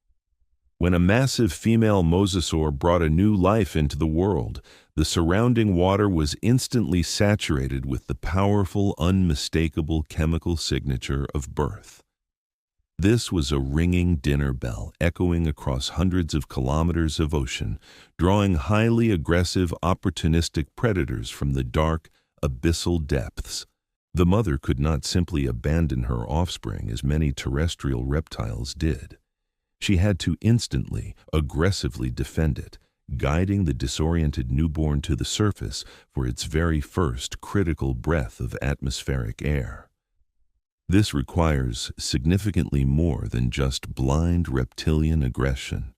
When a massive female mosasaur brought a new life into the world, the surrounding water was instantly saturated with the powerful, unmistakable chemical signature of birth. This was a ringing dinner bell echoing across hundreds of kilometers of ocean, drawing highly aggressive, opportunistic predators from the dark, abyssal depths. The mother could not simply abandon her offspring as many terrestrial reptiles did. She had to instantly, aggressively defend it, guiding the disoriented newborn to the surface for its very first critical breath of atmospheric air. This requires significantly more than just blind reptilian aggression.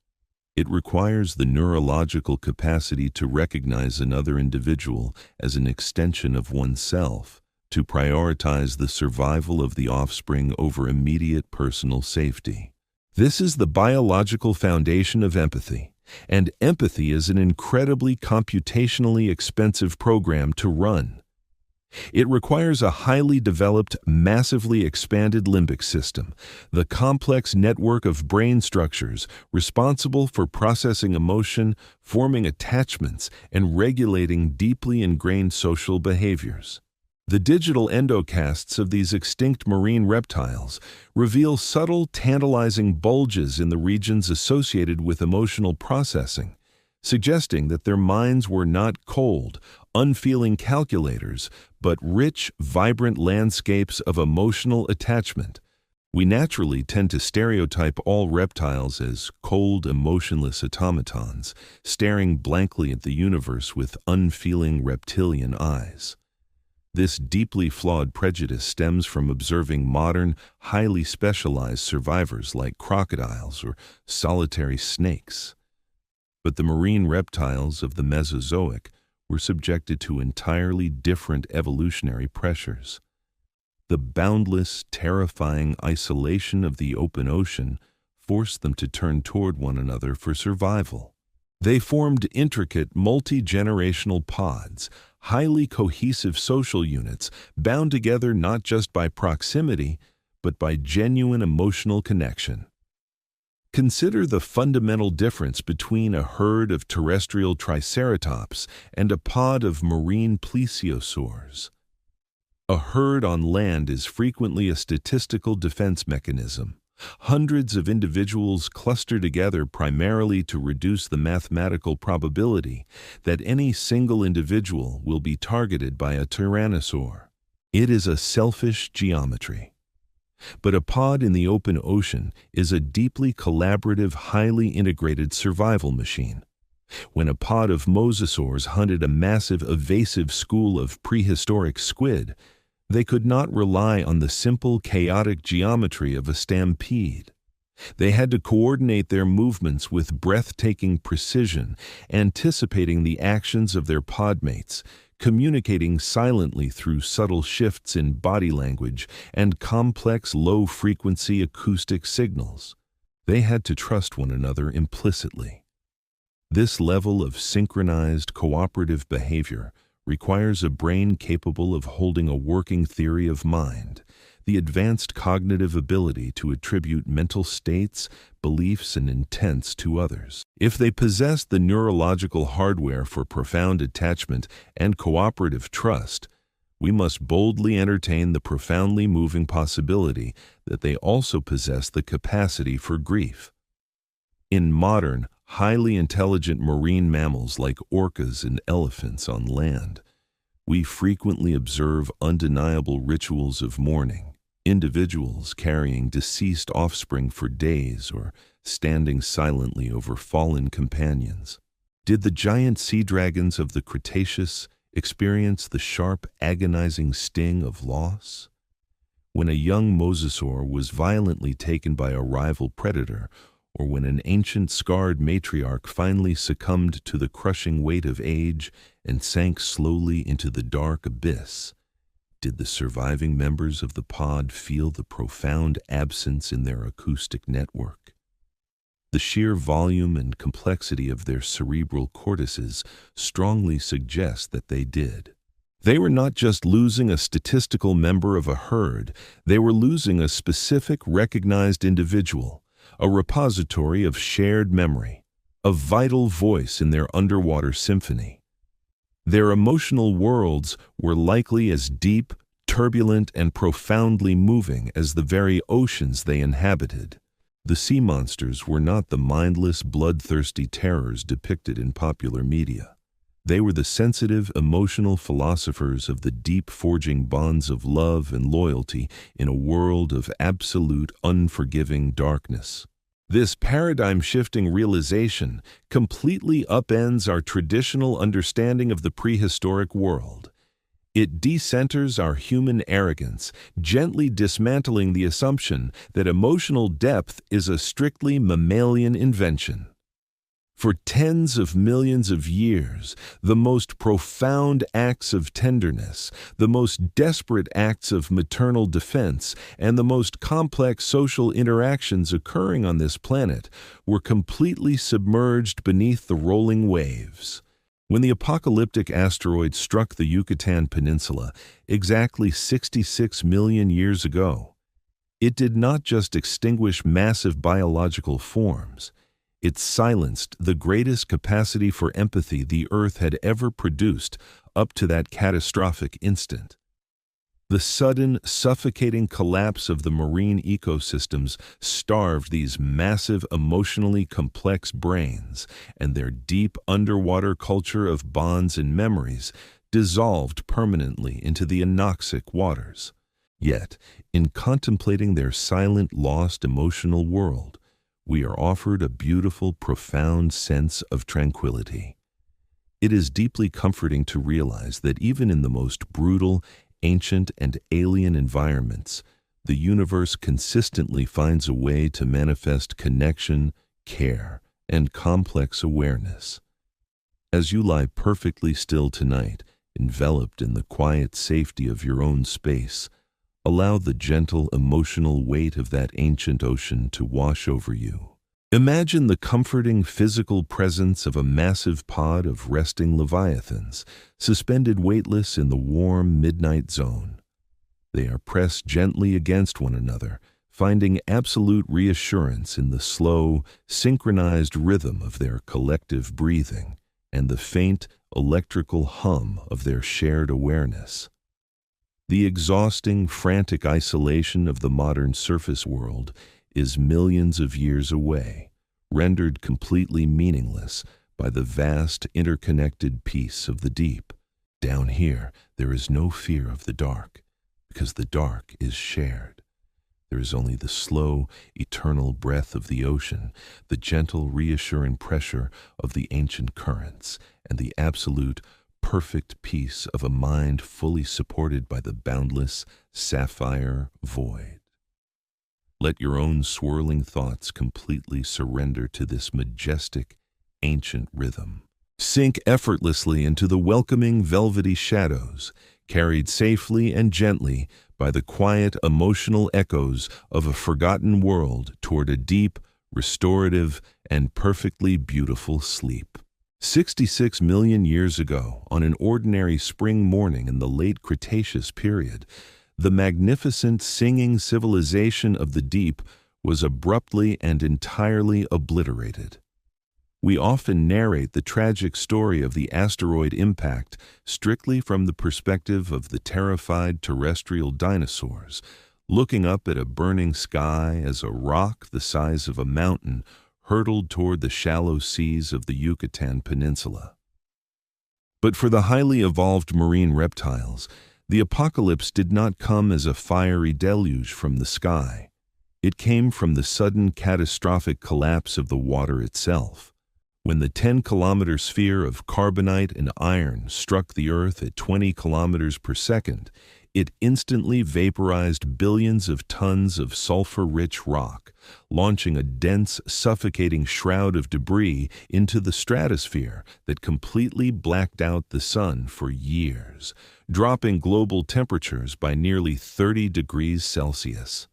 It requires the neurological capacity to recognize another individual as an extension of oneself, to prioritize the survival of the offspring over immediate personal safety. This is the biological foundation of empathy, and empathy is an incredibly computationally expensive program to run. It requires a highly developed, massively expanded limbic system, the complex network of brain structures responsible for processing emotion, forming attachments, and regulating deeply ingrained social behaviors. The digital endocasts of these extinct marine reptiles reveal subtle, tantalizing bulges in the regions associated with emotional processing, suggesting that their minds were not cold, unfeeling calculators, but rich, vibrant landscapes of emotional attachment. We naturally tend to stereotype all reptiles as cold, emotionless automatons, staring blankly at the universe with unfeeling reptilian eyes. This deeply flawed prejudice stems from observing modern, highly specialized survivors like crocodiles or solitary snakes. But the marine reptiles of the Mesozoic were subjected to entirely different evolutionary pressures. The boundless, terrifying isolation of the open ocean forced them to turn toward one another for survival. They formed intricate, multi-generational pods, highly cohesive social units, bound together not just by proximity, but by genuine emotional connection. Consider the fundamental difference between a herd of terrestrial triceratops and a pod of marine plesiosaurs. A herd on land is frequently a statistical defense mechanism, Hundreds of individuals cluster together primarily to reduce the mathematical probability that any single individual will be targeted by a tyrannosaur. It is a selfish geometry. But a pod in the open ocean is a deeply collaborative, highly integrated survival machine. When a pod of mosasaurs hunted a massive evasive school of prehistoric squid, they could not rely on the simple, chaotic geometry of a stampede. They had to coordinate their movements with breathtaking precision, anticipating the actions of their podmates, communicating silently through subtle shifts in body language and complex low-frequency acoustic signals. They had to trust one another implicitly. This level of synchronized, cooperative behavior requires a brain capable of holding a working theory of mind, the advanced cognitive ability to attribute mental states, beliefs, and intents to others. If they possess the neurological hardware for profound attachment and cooperative trust, we must boldly entertain the profoundly moving possibility that they also possess the capacity for grief. In modern, highly intelligent marine mammals like orcas and elephants on land, we frequently observe undeniable rituals of mourning, individuals carrying deceased offspring for days or standing silently over fallen companions. Did the giant sea dragons of the Cretaceous experience the sharp, agonizing sting of loss? When a young mosasaur was violently taken by a rival predator, or when an ancient scarred matriarch finally succumbed to the crushing weight of age and sank slowly into the dark abyss, did the surviving members of the pod feel the profound absence in their acoustic network? The sheer volume and complexity of their cerebral cortices strongly suggest that they did. They were not just losing a statistical member of a herd, they were losing a specific recognized individual, a repository of shared memory, a vital voice in their underwater symphony. Their emotional worlds were likely as deep, turbulent, and profoundly moving as the very oceans they inhabited. The sea monsters were not the mindless, bloodthirsty terrors depicted in popular media. They were the sensitive, emotional philosophers of the deep forging bonds of love and loyalty in a world of absolute, unforgiving darkness. This paradigm-shifting realization completely upends our traditional understanding of the prehistoric world. It decenters our human arrogance, gently dismantling the assumption that emotional depth is a strictly mammalian invention. For tens of millions of years, the most profound acts of tenderness, the most desperate acts of maternal defense, and the most complex social interactions occurring on this planet were completely submerged beneath the rolling waves. When the apocalyptic asteroid struck the Yucatan Peninsula exactly 66 million years ago, it did not just extinguish massive biological forms. It silenced the greatest capacity for empathy the Earth had ever produced up to that catastrophic instant. The sudden, suffocating collapse of the marine ecosystems starved these massive, emotionally complex brains, and their deep underwater culture of bonds and memories dissolved permanently into the anoxic waters. Yet, in contemplating their silent, lost emotional world, we are offered a beautiful, profound sense of tranquility. It is deeply comforting to realize that even in the most brutal, ancient, and alien environments, the universe consistently finds a way to manifest connection, care, and complex awareness. As you lie perfectly still tonight, enveloped in the quiet safety of your own space, allow the gentle, emotional weight of that ancient ocean to wash over you. Imagine the comforting physical presence of a massive pod of resting leviathans, suspended weightless in the warm midnight zone. They are pressed gently against one another, finding absolute reassurance in the slow, synchronized rhythm of their collective breathing and the faint, electrical hum of their shared awareness. The exhausting, frantic isolation of the modern surface world is millions of years away, rendered completely meaningless by the vast interconnected peace of the deep. Down here, there is no fear of the dark, because the dark is shared. There is only the slow, eternal breath of the ocean, the gentle, reassuring pressure of the ancient currents, and the absolute, perfect peace of a mind fully supported by the boundless, sapphire void. Let your own swirling thoughts completely surrender to this majestic, ancient rhythm. Sink effortlessly into the welcoming, velvety shadows, carried safely and gently by the quiet, emotional echoes of a forgotten world toward a deep, restorative, and perfectly beautiful sleep. 66 million years ago, on an ordinary spring morning in the late Cretaceous period, the magnificent singing civilization of the deep was abruptly and entirely obliterated. We often narrate the tragic story of the asteroid impact strictly from the perspective of the terrified terrestrial dinosaurs, looking up at a burning sky as a rock the size of a mountain hurtled toward the shallow seas of the Yucatan Peninsula. But for the highly evolved marine reptiles, the apocalypse did not come as a fiery deluge from the sky. It came from the sudden catastrophic collapse of the water itself. When the 10-kilometer sphere of carbonite and iron struck the Earth at 20 kilometers per second, it instantly vaporized billions of tons of sulfur-rich rock, launching a dense, suffocating shroud of debris into the stratosphere that completely blacked out the sun for years, dropping global temperatures by nearly 30 degrees Celsius.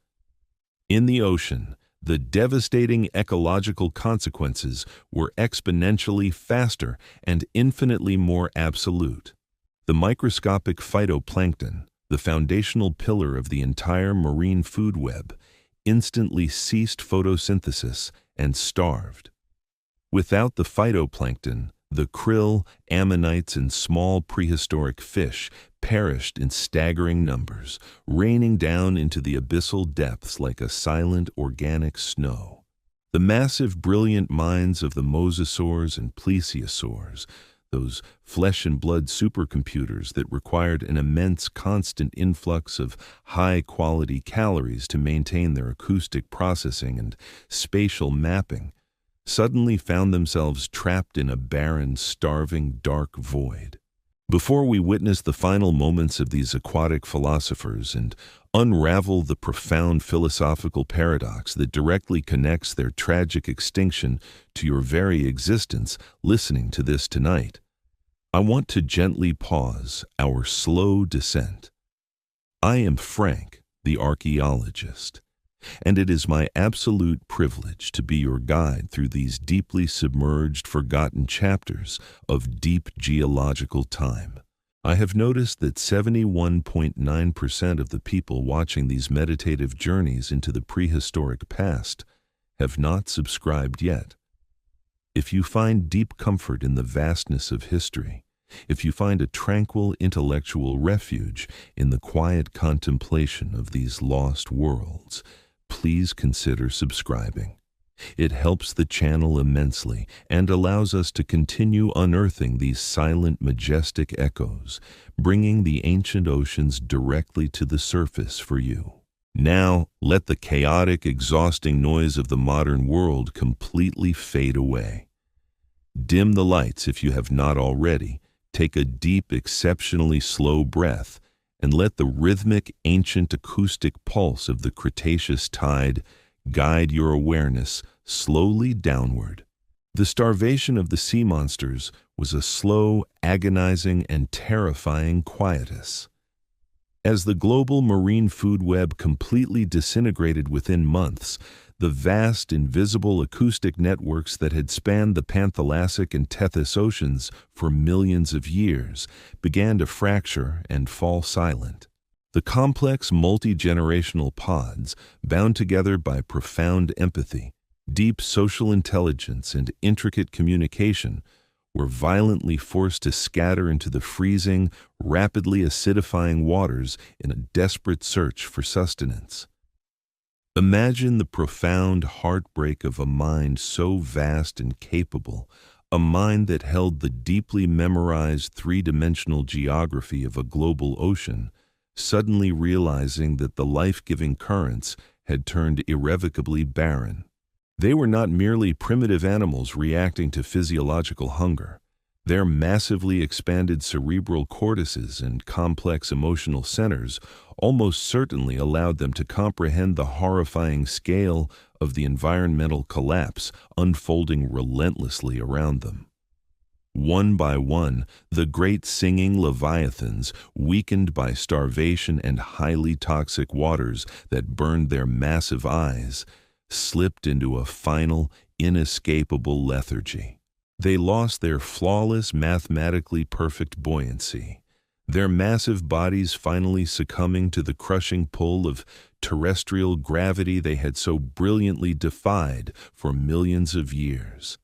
In the ocean, the devastating ecological consequences were exponentially faster and infinitely more absolute. The microscopic phytoplankton, the foundational pillar of the entire marine food web, instantly ceased photosynthesis and starved. Without the phytoplankton, the krill, ammonites, and small prehistoric fish perished in staggering numbers, raining down into the abyssal depths like a silent organic snow. The massive, brilliant minds of the mosasaurs and plesiosaurs, those flesh-and-blood supercomputers that required an immense constant influx of high-quality calories to maintain their acoustic processing and spatial mapping, suddenly found themselves trapped in a barren, starving, dark void. Before we witness the final moments of these aquatic philosophers and unravel the profound philosophical paradox that directly connects their tragic extinction to your very existence listening to this tonight, I want to gently pause our slow descent. I am Frank, the archaeologist, and it is my absolute privilege to be your guide through these deeply submerged, forgotten chapters of deep geological time. I have noticed that 71.9% of the people watching these meditative journeys into the prehistoric past have not subscribed yet. If you find deep comfort in the vastness of history, if you find a tranquil intellectual refuge in the quiet contemplation of these lost worlds, please consider subscribing. It helps the channel immensely and allows us to continue unearthing these silent, majestic echoes, bringing the ancient oceans directly to the surface for you. Now, let the chaotic, exhausting noise of the modern world completely fade away. Dim the lights if you have not already. Take a deep, exceptionally slow breath, and let the rhythmic, ancient acoustic pulse of the Cretaceous tide guide your awareness slowly downward. The starvation of the sea monsters was a slow, agonizing, and terrifying quietus. As the global marine food web completely disintegrated within months, the vast, invisible acoustic networks that had spanned the Panthalassic and Tethys oceans for millions of years began to fracture and fall silent. The complex, multi-generational pods, bound together by profound empathy, deep social intelligence, and intricate communication, were violently forced to scatter into the freezing, rapidly acidifying waters in a desperate search for sustenance. Imagine the profound heartbreak of a mind so vast and capable, a mind that held the deeply memorized three-dimensional geography of a global ocean, suddenly realizing that the life-giving currents had turned irrevocably barren. They were not merely primitive animals reacting to physiological hunger. Their massively expanded cerebral cortices and complex emotional centers almost certainly allowed them to comprehend the horrifying scale of the environmental collapse unfolding relentlessly around them. One by one, the great singing leviathans, weakened by starvation and highly toxic waters that burned their massive eyes, slipped into a final, inescapable lethargy. They lost their flawless, mathematically perfect buoyancy, their massive bodies finally succumbing to the crushing pull of terrestrial gravity they had so brilliantly defied for millions of years.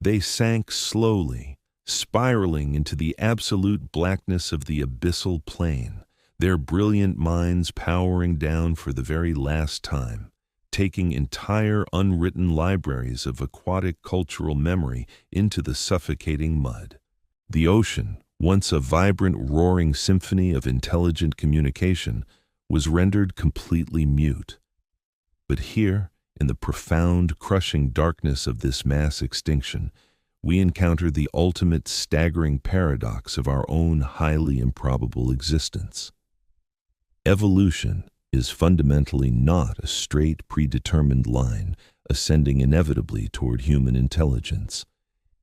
They sank slowly, spiraling into the absolute blackness of the abyssal plain, their brilliant minds powering down for the very last time, taking entire unwritten libraries of aquatic cultural memory into the suffocating mud. The ocean, once a vibrant, roaring symphony of intelligent communication, was rendered completely mute. But here, in the profound, crushing darkness of this mass extinction, we encounter the ultimate staggering paradox of our own highly improbable existence. Evolution is fundamentally not a straight, predetermined line ascending inevitably toward human intelligence.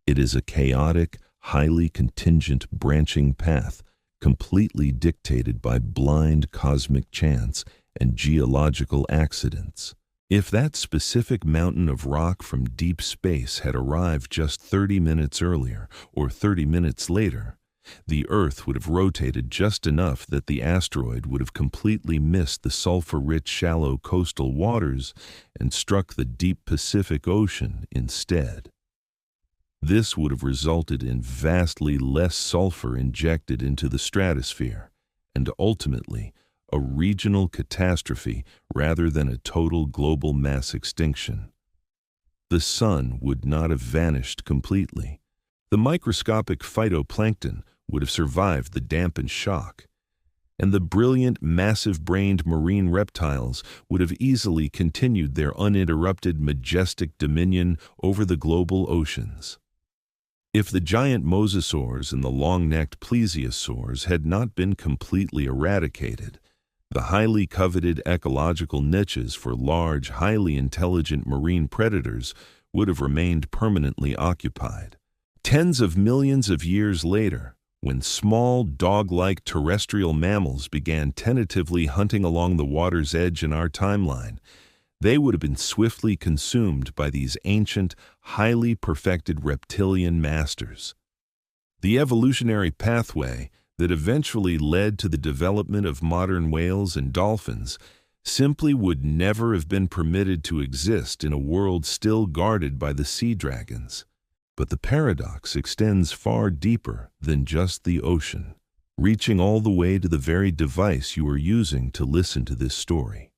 It is a chaotic, highly contingent branching path completely dictated by blind cosmic chance and geological accidents. If that specific mountain of rock from deep space had arrived just 30 minutes earlier or 30 minutes later, the Earth would have rotated just enough that the asteroid would have completely missed the sulfur-rich shallow coastal waters and struck the deep Pacific Ocean instead. This would have resulted in vastly less sulfur injected into the stratosphere, and ultimately a regional catastrophe rather than a total global mass extinction. The sun would not have vanished completely. The microscopic phytoplankton would have survived the dampened shock, and the brilliant, massive-brained marine reptiles would have easily continued their uninterrupted, majestic dominion over the global oceans. If the giant mosasaurs and the long-necked plesiosaurs had not been completely eradicated, the highly coveted ecological niches for large, highly intelligent marine predators would have remained permanently occupied. Tens of millions of years later, when small, dog-like terrestrial mammals began tentatively hunting along the water's edge in our timeline, they would have been swiftly consumed by these ancient, highly perfected reptilian masters. The evolutionary pathway that eventually led to the development of modern whales and dolphins simply would never have been permitted to exist in a world still guarded by the sea dragons. But the paradox extends far deeper than just the ocean, reaching all the way to the very device you are using to listen to this story.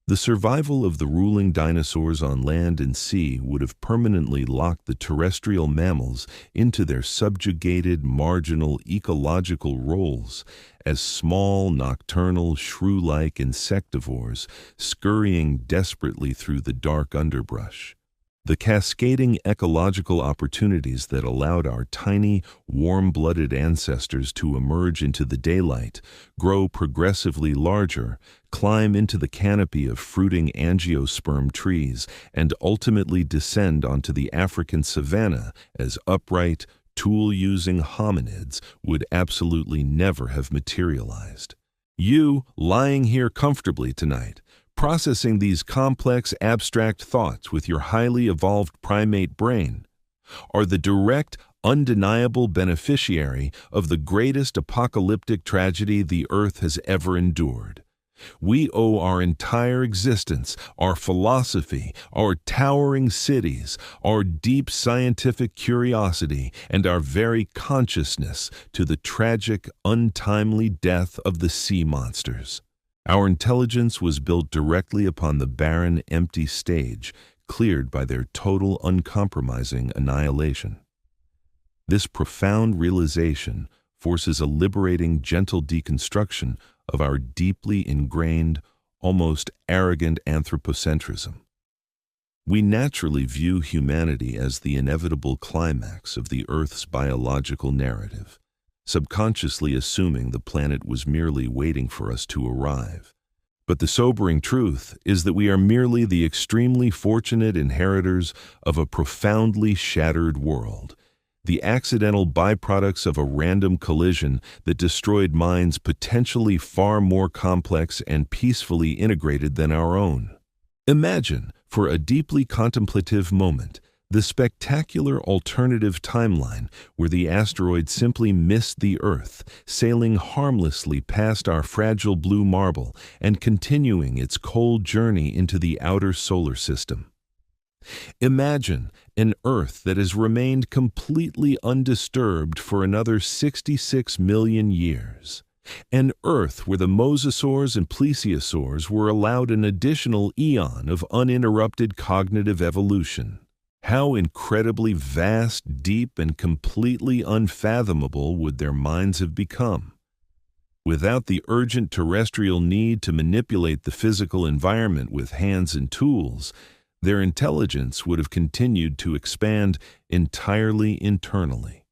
The survival of the ruling dinosaurs on land and sea would have permanently locked the terrestrial mammals into their subjugated, marginal ecological roles as small, nocturnal, shrew-like insectivores scurrying desperately through the dark underbrush. The cascading ecological opportunities that allowed our tiny, warm-blooded ancestors to emerge into the daylight, grow progressively larger, climb into the canopy of fruiting angiosperm trees, and ultimately descend onto the African savanna as upright, tool-using hominids would absolutely never have materialized. You, lying here comfortably tonight, processing these complex, abstract thoughts with your highly evolved primate brain, are the direct, undeniable beneficiary of the greatest apocalyptic tragedy the Earth has ever endured. We owe our entire existence, our philosophy, our towering cities, our deep scientific curiosity, and our very consciousness to the tragic, untimely death of the sea monsters. Our intelligence was built directly upon the barren, empty stage, cleared by their total, uncompromising annihilation. This profound realization forces a liberating, gentle deconstruction of our deeply ingrained, almost arrogant anthropocentrism. We naturally view humanity as the inevitable climax of the Earth's biological narrative, subconsciously assuming the planet was merely waiting for us to arrive. But the sobering truth is that we are merely the extremely fortunate inheritors of a profoundly shattered world, the accidental byproducts of a random collision that destroyed minds potentially far more complex and peacefully integrated than our own. Imagine, for a deeply contemplative moment, the spectacular alternative timeline where the asteroid simply missed the Earth, sailing harmlessly past our fragile blue marble and continuing its cold journey into the outer solar system. Imagine an Earth that has remained completely undisturbed for another 66 million years. An Earth where the mosasaurs and plesiosaurs were allowed an additional eon of uninterrupted cognitive evolution. How incredibly vast, deep, and completely unfathomable would their minds have become? Without the urgent terrestrial need to manipulate the physical environment with hands and tools, their intelligence would have continued to expand entirely internally.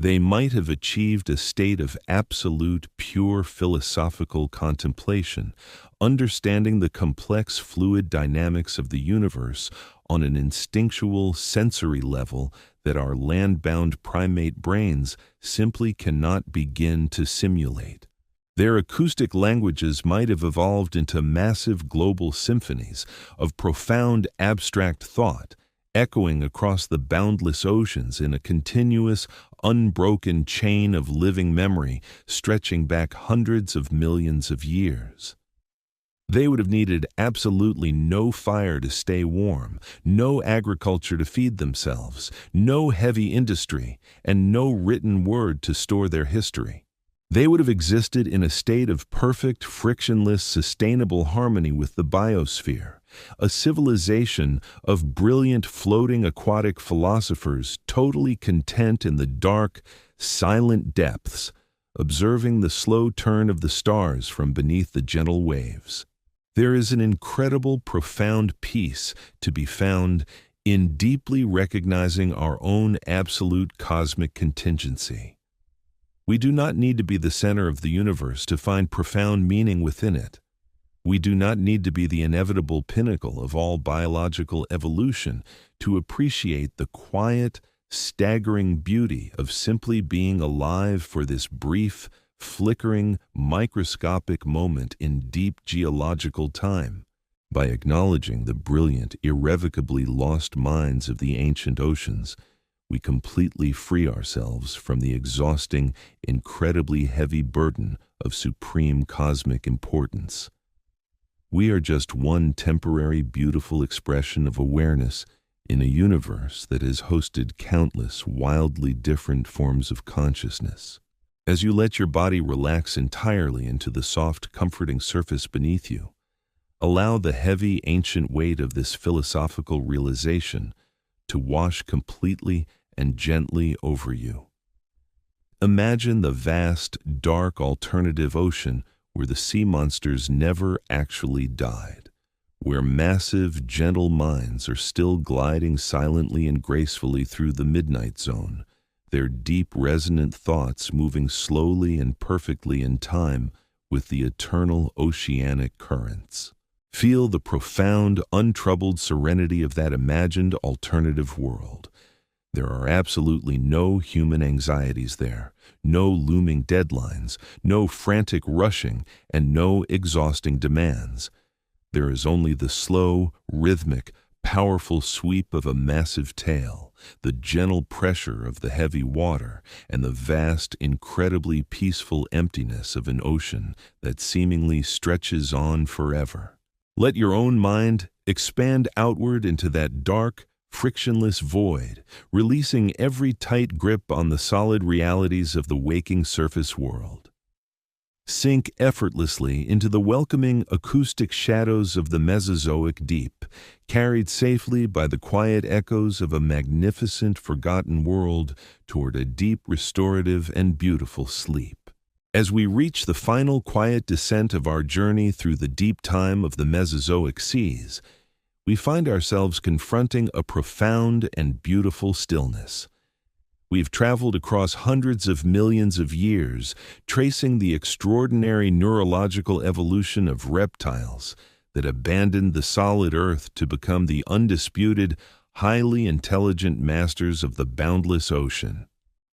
They might have achieved a state of absolute, pure philosophical contemplation, understanding the complex fluid dynamics of the universe on an instinctual, sensory level that our land-bound primate brains simply cannot begin to simulate. Their acoustic languages might have evolved into massive global symphonies of profound abstract thought, echoing across the boundless oceans in a continuous, unbroken chain of living memory stretching back hundreds of millions of years. They would have needed absolutely no fire to stay warm, no agriculture to feed themselves, no heavy industry, and no written word to store their history. They would have existed in a state of perfect, frictionless, sustainable harmony with the biosphere, a civilization of brilliant floating aquatic philosophers totally content in the dark, silent depths, observing the slow turn of the stars from beneath the gentle waves. There is an incredible, profound peace to be found in deeply recognizing our own absolute cosmic contingency. We do not need to be the center of the universe to find profound meaning within it. We do not need to be the inevitable pinnacle of all biological evolution to appreciate the quiet, staggering beauty of simply being alive for this brief, flickering, microscopic moment in deep geological time. By acknowledging the brilliant, irrevocably lost minds of the ancient oceans, we completely free ourselves from the exhausting, incredibly heavy burden of supreme cosmic importance. We are just one temporary, beautiful expression of awareness in a universe that has hosted countless, wildly different forms of consciousness. As you let your body relax entirely into the soft, comforting surface beneath you, allow the heavy, ancient weight of this philosophical realization to wash completely and gently over you. Imagine the vast, dark alternative ocean where the sea monsters never actually died, where massive, gentle minds are still gliding silently and gracefully through the midnight zone, their deep, resonant thoughts moving slowly and perfectly in time with the eternal oceanic currents. Feel the profound, untroubled serenity of that imagined alternative world. There are absolutely no human anxieties there, no looming deadlines, no frantic rushing, and no exhausting demands. There is only the slow, rhythmic, powerful sweep of a massive tail, the gentle pressure of the heavy water, and the vast, incredibly peaceful emptiness of an ocean that seemingly stretches on forever. Let your own mind expand outward into that dark, frictionless void, releasing every tight grip on the solid realities of the waking surface world. Sink effortlessly into the welcoming acoustic shadows of the Mesozoic deep, carried safely by the quiet echoes of a magnificent forgotten world toward a deep restorative and beautiful sleep. As we reach the final quiet descent of our journey through the deep time of the Mesozoic seas, we find ourselves confronting a profound and beautiful stillness. We've traveled across hundreds of millions of years, tracing the extraordinary neurological evolution of reptiles that abandoned the solid earth to become the undisputed, highly intelligent masters of the boundless ocean.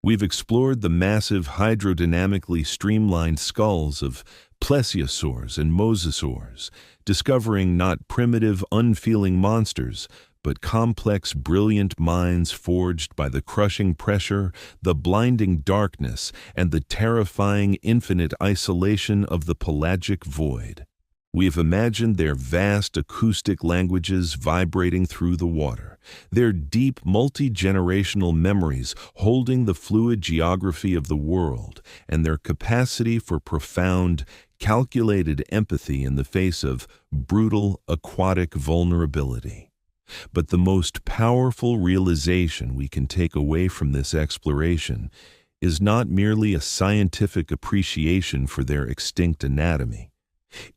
We've explored the massive hydrodynamically streamlined skulls of plesiosaurs and mosasaurs, discovering not primitive, unfeeling monsters, but complex, brilliant minds forged by the crushing pressure, the blinding darkness, and the terrifying infinite isolation of the pelagic void. We have imagined their vast acoustic languages vibrating through the water, their deep multi-generational memories holding the fluid geography of the world, and their capacity for profound, calculated empathy in the face of brutal aquatic vulnerability. But the most powerful realization we can take away from this exploration is not merely a scientific appreciation for their extinct anatomy.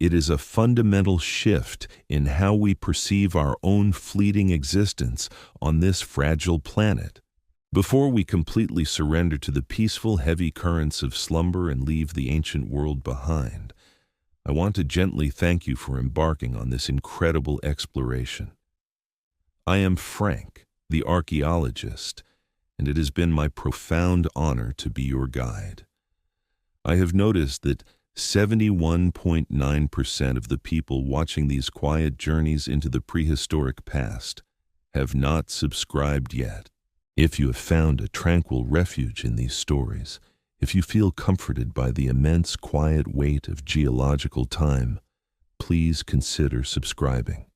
It is a fundamental shift in how we perceive our own fleeting existence on this fragile planet. Before we completely surrender to the peaceful, heavy currents of slumber and leave the ancient world behind, I want to gently thank you for embarking on this incredible exploration. I am Frank, the archaeologist, and it has been my profound honor to be your guide. I have noticed that 71.9% of the people watching these quiet journeys into the prehistoric past have not subscribed yet. If you have found a tranquil refuge in these stories, if you feel comforted by the immense quiet weight of geological time, please consider subscribing.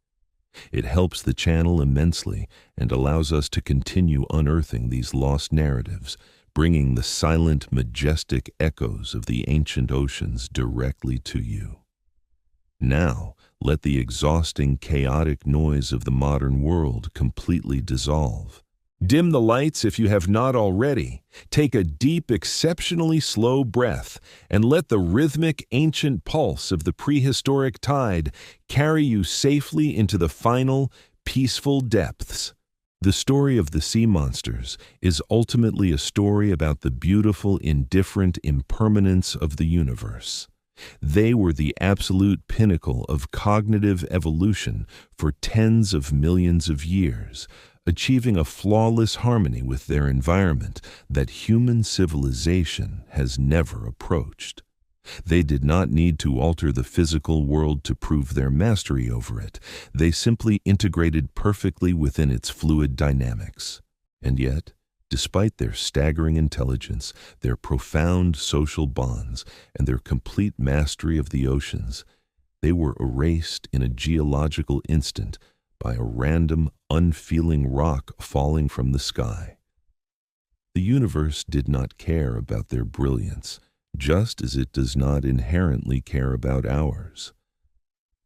It helps the channel immensely and allows us to continue unearthing these lost narratives, bringing the silent, majestic echoes of the ancient oceans directly to you. Now, let the exhausting, chaotic noise of the modern world completely dissolve. Dim the lights if you have not already. Take a deep, exceptionally slow breath, and let the rhythmic, ancient pulse of the prehistoric tide carry you safely into the final, peaceful depths. The story of the sea monsters is ultimately a story about the beautiful, indifferent impermanence of the universe. They were the absolute pinnacle of cognitive evolution for tens of millions of years, achieving a flawless harmony with their environment that human civilization has never approached. They did not need to alter the physical world to prove their mastery over it. They simply integrated perfectly within its fluid dynamics. And yet, despite their staggering intelligence, their profound social bonds, and their complete mastery of the oceans, they were erased in a geological instant by a random, unfeeling rock falling from the sky. The universe did not care about their brilliance, just as it does not inherently care about ours.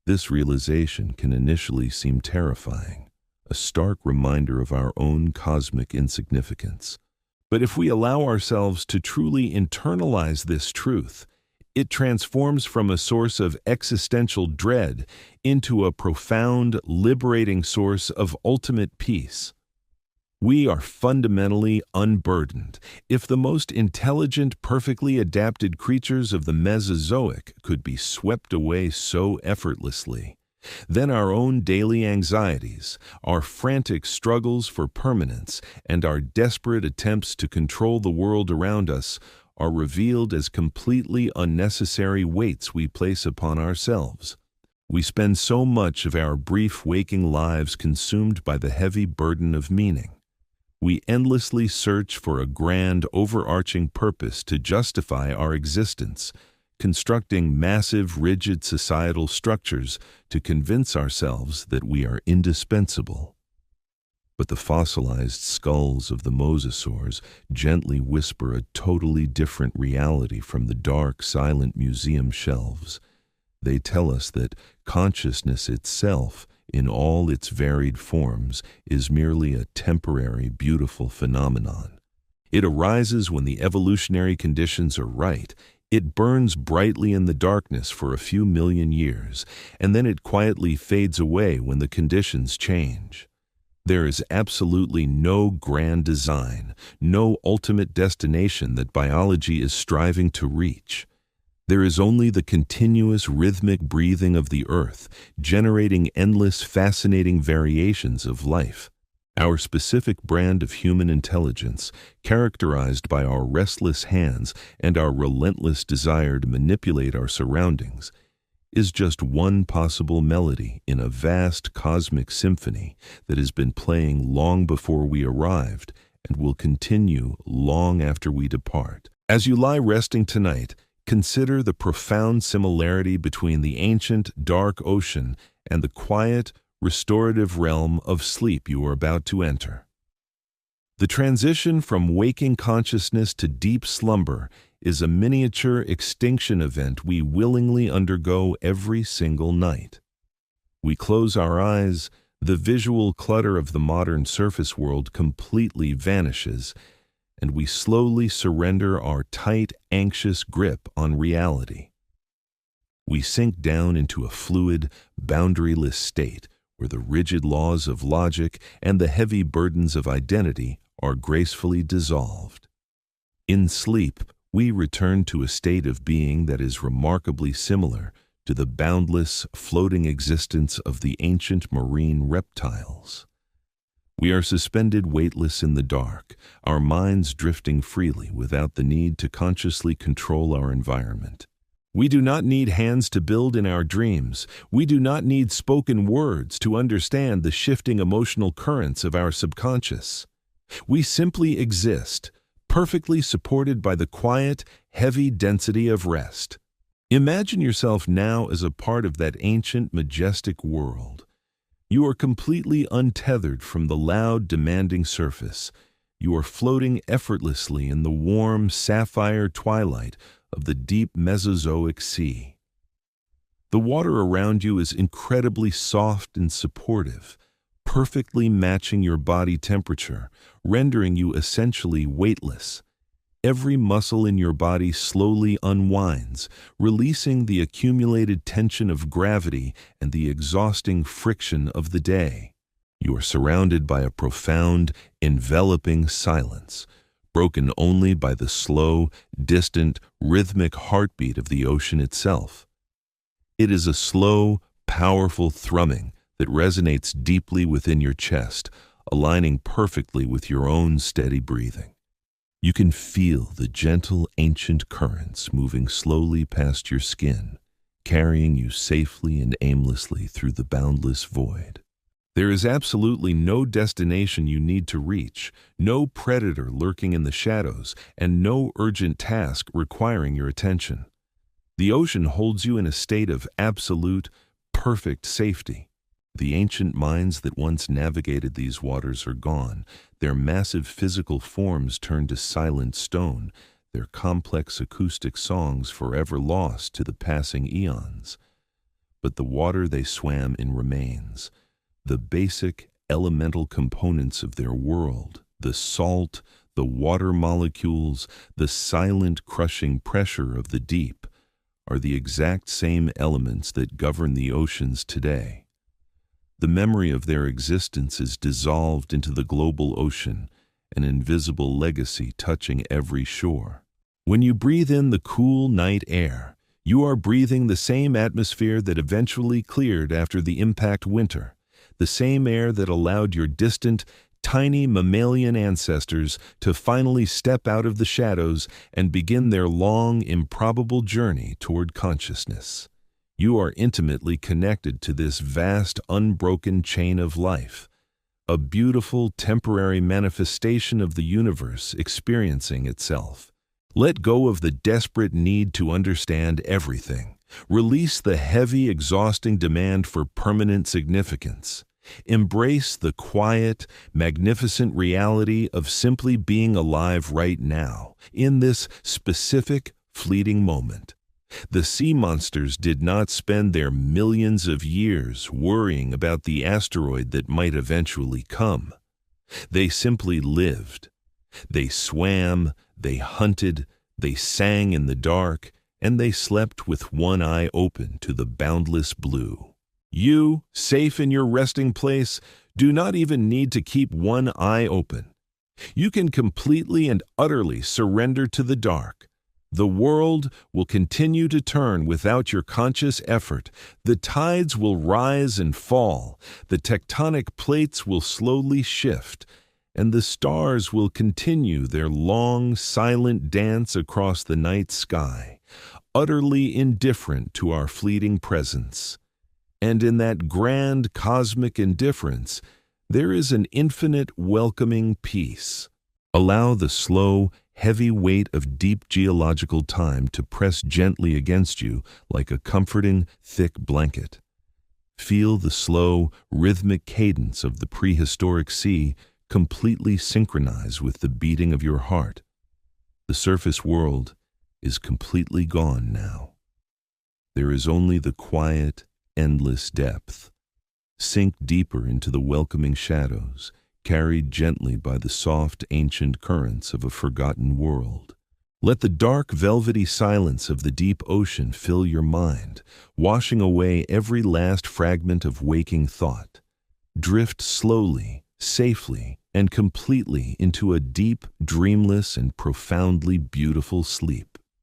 This realization can initially seem terrifying, a stark reminder of our own cosmic insignificance. But if we allow ourselves to truly internalize this truth, it transforms from a source of existential dread into a profound, liberating source of ultimate peace. We are fundamentally unburdened. If the most intelligent, perfectly adapted creatures of the Mesozoic could be swept away so effortlessly, then our own daily anxieties, our frantic struggles for permanence, and our desperate attempts to control the world around us are revealed as completely unnecessary weights we place upon ourselves. We spend so much of our brief waking lives consumed by the heavy burden of meaning. We endlessly search for a grand, overarching purpose to justify our existence, constructing massive, rigid societal structures to convince ourselves that we are indispensable. But the fossilized skulls of the mosasaurs gently whisper a totally different reality from the dark, silent museum shelves. They tell us that consciousness itself, in all its varied forms, is merely a temporary, beautiful phenomenon. It arises when the evolutionary conditions are right. It burns brightly in the darkness for a few million years, and then it quietly fades away when the conditions change. There is absolutely no grand design, no ultimate destination that biology is striving to reach. There is only the continuous rhythmic breathing of the earth, generating endless, fascinating variations of life. Our specific brand of human intelligence, characterized by our restless hands and our relentless desire to manipulate our surroundings, is just one possible melody in a vast cosmic symphony that has been playing long before we arrived and will continue long after we depart. As you lie resting tonight, consider the profound similarity between the ancient, dark ocean and the quiet, restorative realm of sleep you are about to enter. The transition from waking consciousness to deep slumber is a miniature extinction event we willingly undergo every single night. We close our eyes, the visual clutter of the modern surface world completely vanishes, and we slowly surrender our tight, anxious grip on reality. We sink down into a fluid, boundaryless state where the rigid laws of logic and the heavy burdens of identity are gracefully dissolved. In sleep, we return to a state of being that is remarkably similar to the boundless, floating existence of the ancient marine reptiles. We are suspended weightless in the dark, our minds drifting freely without the need to consciously control our environment. We do not need hands to build in our dreams. We do not need spoken words to understand the shifting emotional currents of our subconscious. We simply exist, perfectly supported by the quiet, heavy density of rest. Imagine yourself now as a part of that ancient, majestic world. You are completely untethered from the loud, demanding surface. You are floating effortlessly in the warm, sapphire twilight of the deep Mesozoic sea. The water around you is incredibly soft and supportive, perfectly matching your body temperature, rendering you essentially weightless. Every muscle in your body slowly unwinds, releasing the accumulated tension of gravity and the exhausting friction of the day. You are surrounded by a profound, enveloping silence, broken only by the slow, distant, rhythmic heartbeat of the ocean itself. It is a slow, powerful thrumming that resonates deeply within your chest, aligning perfectly with your own steady breathing. You can feel the gentle, ancient currents moving slowly past your skin, carrying you safely and aimlessly through the boundless void. There is absolutely no destination you need to reach, no predator lurking in the shadows, and no urgent task requiring your attention. The ocean holds you in a state of absolute, perfect safety. The ancient minds that once navigated these waters are gone, their massive physical forms turned to silent stone, their complex acoustic songs forever lost to the passing eons. But the water they swam in remains. The basic, elemental components of their world, the salt, the water molecules, the silent, crushing pressure of the deep, are the exact same elements that govern the oceans today. The memory of their existence is dissolved into the global ocean, an invisible legacy touching every shore. When you breathe in the cool night air, you are breathing the same atmosphere that eventually cleared after the impact winter, the same air that allowed your distant, tiny mammalian ancestors to finally step out of the shadows and begin their long, improbable journey toward consciousness. You are intimately connected to this vast, unbroken chain of life, a beautiful, temporary manifestation of the universe experiencing itself. Let go of the desperate need to understand everything. Release the heavy, exhausting demand for permanent significance. Embrace the quiet, magnificent reality of simply being alive right now, in this specific, fleeting moment. The sea monsters did not spend their millions of years worrying about the asteroid that might eventually come. They simply lived. They swam, they hunted, they sang in the dark, and they slept with one eye open to the boundless blue. You, safe in your resting place, do not even need to keep one eye open. You can completely and utterly surrender to the dark. The world will continue to turn without your conscious effort. The tides will rise and fall. The tectonic plates will slowly shift. And the stars will continue their long, silent dance across the night sky, utterly indifferent to our fleeting presence. And in that grand cosmic indifference, there is an infinite welcoming peace. Allow the slow, heavy weight of deep geological time to press gently against you like a comforting, thick blanket. Feel the slow, rhythmic cadence of the prehistoric sea completely synchronize with the beating of your heart. The surface world is completely gone now. There is only the quiet, endless depth. Sink deeper into the welcoming shadows, carried gently by the soft, ancient currents of a forgotten world. Let the dark, velvety silence of the deep ocean fill your mind, washing away every last fragment of waking thought. Drift slowly, safely, and completely into a deep, dreamless, and profoundly beautiful sleep.